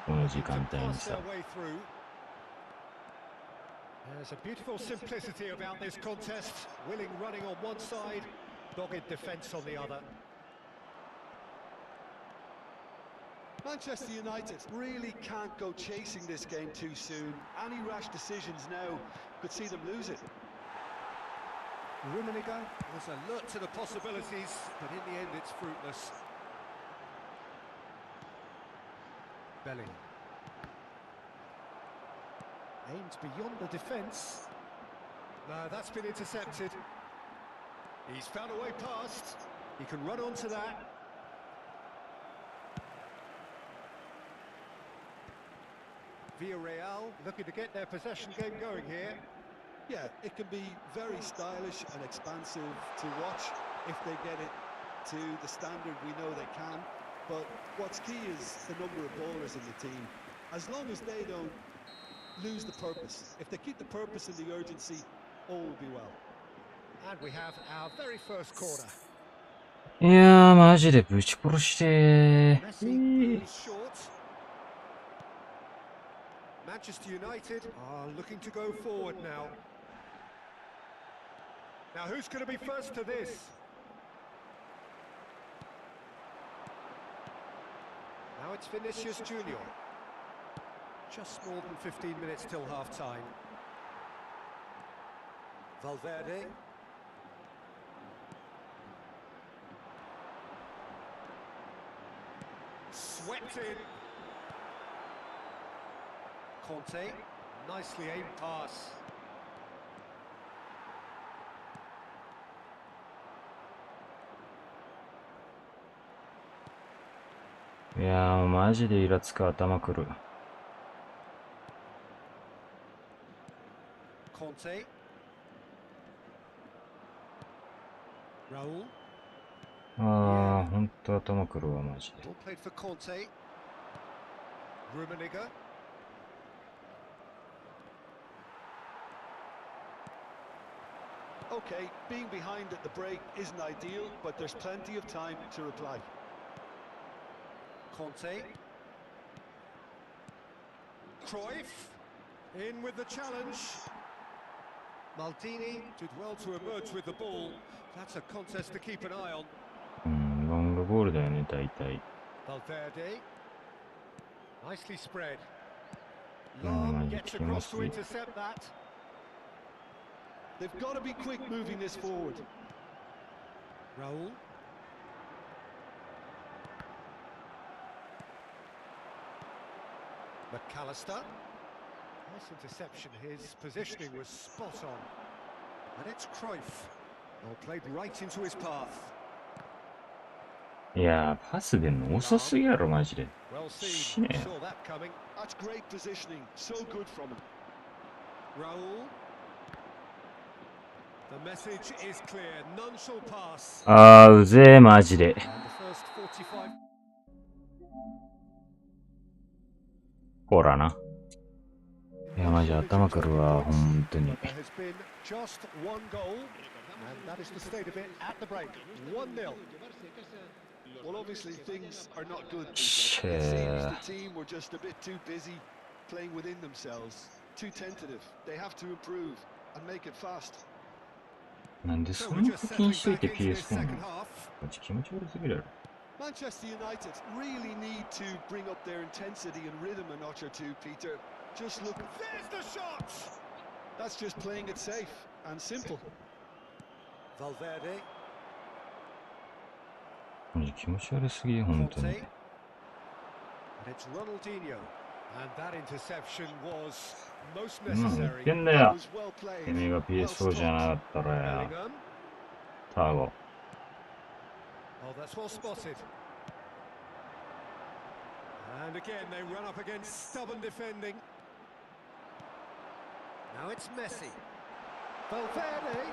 S1: この時間帯にさ。
S2: There's a beautiful simplicity about this contest. Willing running on one side, dogged defence on the other.
S3: Manchester United really can't go chasing this game too soon. Any rash decisions now could see them lose it.
S2: Rummenigge was alert to the possibilities, but in the end it's fruitless. Bellingham. Aimed beyond the defence. No, that's been intercepted. He's found a way past. He can run onto that. Villarreal looking to get their possession game going here.
S3: Yeah, it can be very stylish and expansive to watch if they get it to the standard we know they can. But what's key is the number of ballers in the team. As long as they don't lose the purpose. If they keep the purpose and the urgency, all will be well.
S2: And we have our very first corner.
S1: いやーマジでぶち殺してー。
S2: Manchester United are looking to go forward now. Now who's going to be first to this? Now it's Vinicius Junior. Just more than 15 minutes till half-time. Valverde. Swept in. Conte. Nicely aimed pass.
S1: いやーマジでイラつく頭くる。
S2: Conte. Raul.
S1: あーほんと頭くるわマジで。
S2: Ball played for Conte. Rummenigge.
S3: Okay, being behind at the break isn't ideal, but there's plenty of time to reply.
S2: Conte. Cruyff. In with the challenge. Maldini did well to emerge with the ball. That's a contest to keep an eye on.
S1: ロングボールだよね大体。
S2: Valverde. Nicely spread. Long gets across to intercept that.
S3: They've got to be quick moving this forward.
S2: Raul. McAllister. Nice interception. His positioning was spot on. And it's Cruyff. Well, played right into his path.
S1: いやー、パス出んの遅すぎやろ、マジで。
S2: Well
S1: 死
S2: seen,
S1: ねよ。
S2: saw that coming.
S3: That's great positioning. So good from him.
S2: Raul. The message is clear. None shall pass.
S1: あー、うぜえ、マジで。
S2: And the first 45.
S1: ほらな。いや、マジ
S2: One
S1: 頭
S2: shortage
S1: く
S2: of
S1: る
S2: talking
S1: わ、
S2: points,
S1: 本当に。
S2: but there has been just one goal, and that is the state of it at the break. 1-0.
S3: Well, obviously things are not good. It
S1: し
S3: seems
S1: ー
S3: the team were just a bit too busy playing within themselves. Too tentative. They have to improve and make it fast.
S1: なんで
S2: So
S1: そ
S2: we're
S1: んな
S2: just
S1: 課金
S2: settling
S1: しとい
S2: back
S1: て
S2: into this
S1: PS4 なの
S2: second half.
S1: マジ気持ち悪すぎるやろ。
S3: Manchester United really need to bring up their intensity and rhythm a notch or two, Peter. Just look,
S2: There's the shot!
S3: that's just playing it safe and simple.
S2: Valverde,
S1: マジ気持ち悪すぎ、本当
S2: Conte,
S1: に。
S2: and it's Ronaldinho. And that interception was most
S1: 今も言っ
S2: necessary.
S1: てんだ
S3: That
S1: よ。
S3: was well
S1: て
S3: played.
S1: めえが
S3: Well
S1: PS4 じゃなか
S3: stopped.
S1: ったらや。
S2: Bellingham.
S1: ターゴ。
S2: Oh, that's well spotted. And again, they run up against stubborn defending. Now it's Messi. Valverde.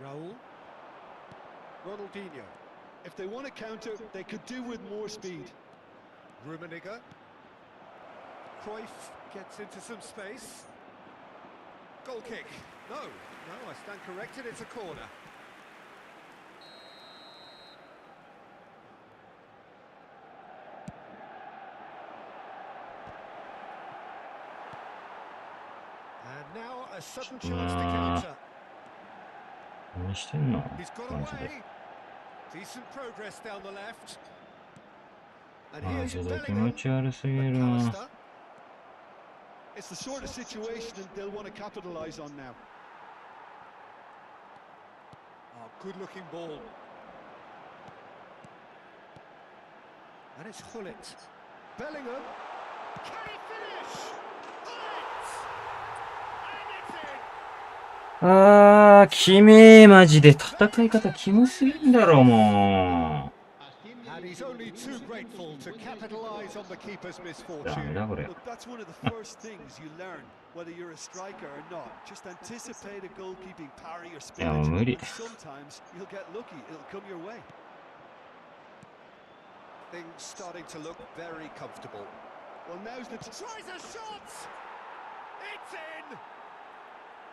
S2: Raul. Ronaldinho.
S3: If they want to counter, they could do with more speed.
S2: Rummenigge. Cruyff gets into some space. Goal kick. No, I stand corrected, it's a corner. And now a sudden chance to counter.
S1: 何してんの
S2: He's got
S1: マジで。
S2: away. Decent progress down the left. And
S1: マ
S2: here's
S1: ジで気
S2: Bellingham.
S1: 持ち悪すぎるな。
S2: McAllister.
S3: It's the sort of situation they'll want to capitalise on now.
S2: Oh, good-looking ball. And it's Hullet. Bellingham. Can he finish? Hullet! And it's in.
S1: あー、きめえ、マジで。戦い方キモすぎんだろ、も
S2: And he's only too grateful to capitalise on the keeper's
S1: う。ダメ
S2: misfortune.
S1: だ、これ。
S3: Look, that's one of the first things you learn, whether you're a striker or not. Just anticipate a goalkeeping parry or
S1: いや、もう
S3: spillage,
S1: 無理。
S3: and sometimes you'll get lucky. It'll come your way.
S2: Things starting to look very comfortable.
S3: Well, now's the
S2: Tries a shot! It's in!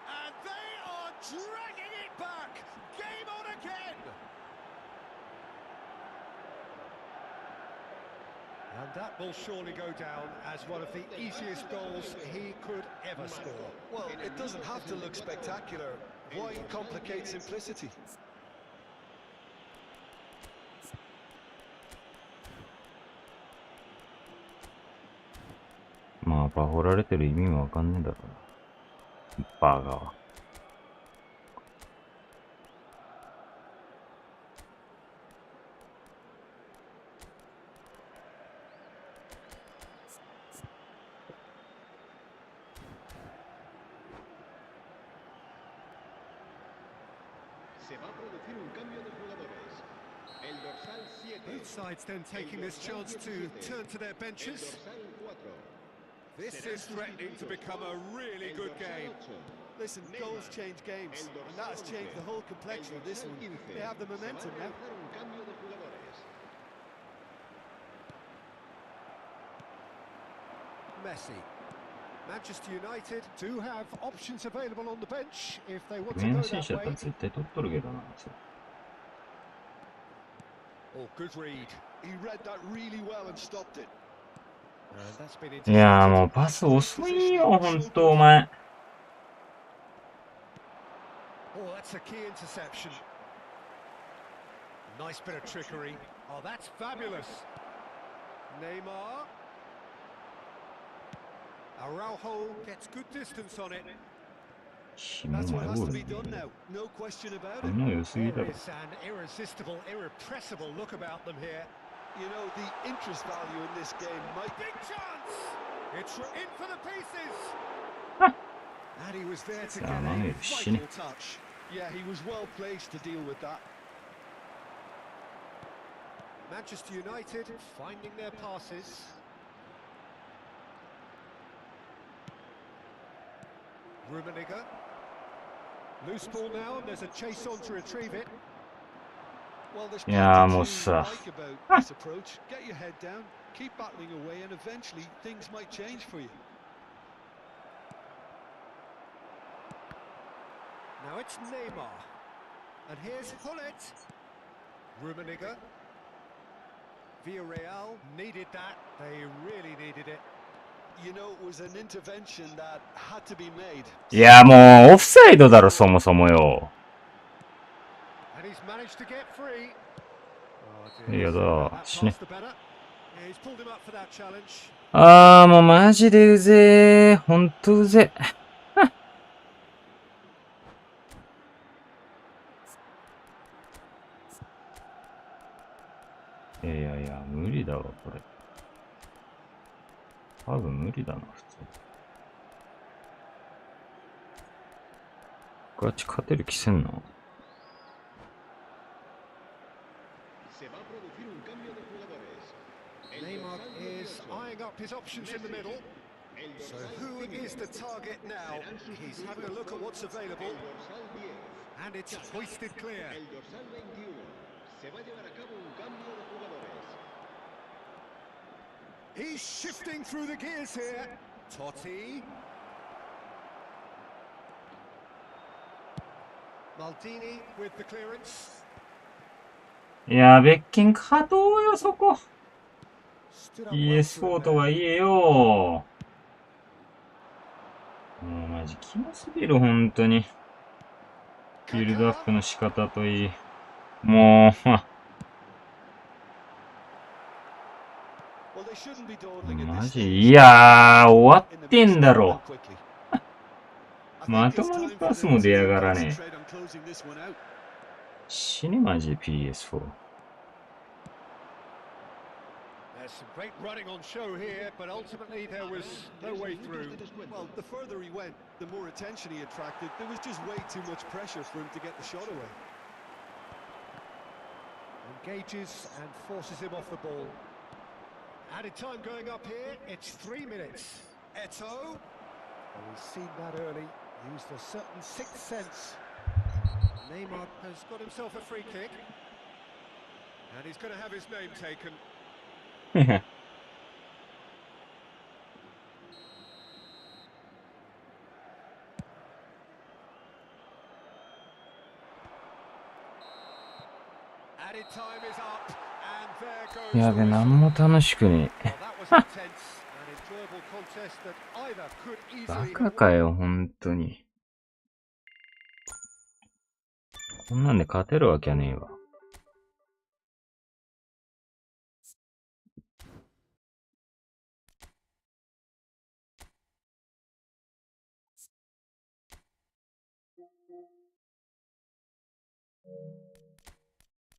S2: And they are dragging it back! Game on again! And that will surely go down as one of the easiest goals he could ever score.
S3: Well, it doesn't have to look spectacular. Why complicate simplicity?
S1: まあ、バホられてる意味もわかんねえだろうな。バーガーは。
S5: Se va a producir un cambio de jugadores. El dorsal 7.
S2: Both sides then taking this chance to turn to their
S5: El
S2: benches.
S5: dorsal 4.
S2: This is threatening to become a really good game.
S3: Listen, goals change games, and that has changed the whole complexion of this one. They have the momentum now.
S5: Un cambio de jugadores.
S2: Messi. Manchester United do have options available on the bench if they want
S1: メ
S2: to
S1: イン
S2: go
S1: の選
S2: that
S1: 手だった
S2: way.
S1: ら絶対取っとるけどな。そう
S2: Oh, good read.
S3: He read that really well and stopped it.
S2: And that's been
S1: いやー、も
S2: intercepted.
S1: うパス遅いよ、ほんと、お前。
S2: Oh, that's a key interception. Nice bit of trickery. Oh, that's fabulous. Neymar. Araujo gets good distance on it.
S1: ひも
S3: That's
S1: 前
S3: what
S1: ゴ
S3: has
S1: ー
S3: to
S1: ル
S3: be
S1: だ
S3: done
S1: よ。
S3: now. No question about
S1: こ
S3: it.
S1: んなの良すぎだ
S2: There
S1: ろ。
S2: is an irresistible, irrepressible look about them here.
S3: You know, the interest value in this game might be.
S2: Big chance! It's in for the pieces! And he was there to
S1: さ
S2: get
S1: あ、
S2: a
S1: マネール死ね
S2: vital。touch.
S3: Yeah, he was well placed to deal with that.
S2: Manchester United finding their passes. Rummenigge. Loose ball now, and there's a chase on to retrieve it.
S3: Well, there's
S1: いやーもう
S3: plenty to
S1: さ、
S3: like about this approach. Get your head down, keep battling away, and eventually things might change for you.
S2: Now it's Neymar. And here's Hullet. Rummenigge. Villarreal needed that. They really needed it.
S3: You know, it was an intervention that had to be made.
S1: いやもうオフサイドだろそもそもよ。
S2: And he's managed to get free. Oh
S1: い
S2: dear.
S1: や
S2: That
S1: だ、死
S2: pass
S1: ね。
S2: the better. Yeah, he's pulled him up for that challenge.
S1: あーもうマジでうぜー。ほんとうぜ。いやいやいや、無理だわ、これ。多分無理だな、普通。ガチ勝てる気せんな。
S5: Se va a producir un cambio de jugadores.
S2: Neymar is eyeing up his options in the middle. So who is the target now? He's having a look at what's available.
S5: Dorsal 10.
S2: And it's hoisted clear.
S5: El dorsal 21. Se va a llevar a cabo un cambio de jugadores.
S2: He's shifting through the gears here. Totti. Maldini with the clearance.
S1: いや、ベッキン勝とうよ、そこ。
S2: Stood up well
S1: PS4
S2: through
S1: と
S2: there.
S1: はいえよ。もうマジキモすぎる、ほんとに。ビルドアップの仕方といい。もう、
S3: Well, they shouldn't be dawdling at
S1: マ
S3: this
S1: ジ、
S3: stage.
S1: いやー、終わ
S3: In the
S1: ってん
S3: midst
S1: だ
S3: of
S1: ろ。
S3: it quickly.
S1: まともにパスも出やがらねえ。
S3: Concentrate on closing this one out.
S1: 死ね、マジで PS4。There's
S2: some great running on show here, but ultimately there was no way through.
S3: Well, the further he went, the more attention he attracted. There was just way too much pressure for him to get the shot away.
S2: Engages and forces him off the ball. Added time going up here, it's 3 minutes. Eto. Well, we've seen that early, used a certain sixth sense. Neymar has got himself a free kick. And he's going to have his name taken. やべ、なんも楽しくねえ。バカかよ、ほんとに。こんなんで勝てるわけねえわ。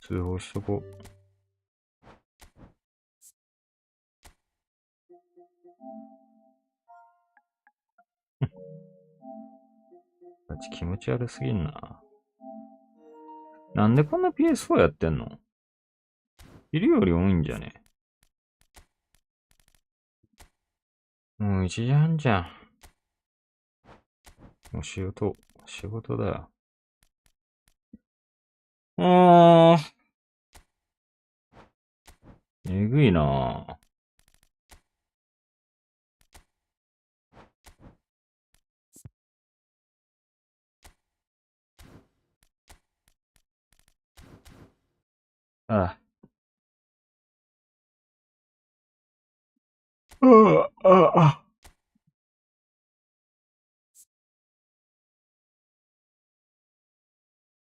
S2: 通報しとこう。ガチ気持ち悪すぎんな。なんでこんな PS4 やってんの？いるより多いんじゃね？もう1時半じゃん。もう仕事だよ。えぐいなぁ。ああ。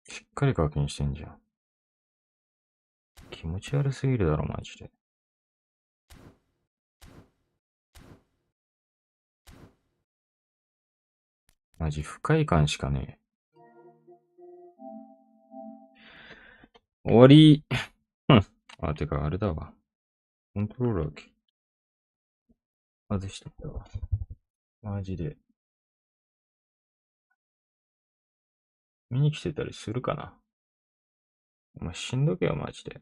S2: しっかり課金してんじゃん。気持ち悪すぎるだろ、マジで。マジ不快感しかねえ。終わり。あ、てかあれだわ。コントローラー外してったわ。マジで。見に来てたりするかな？お前しんどけよ、マジで。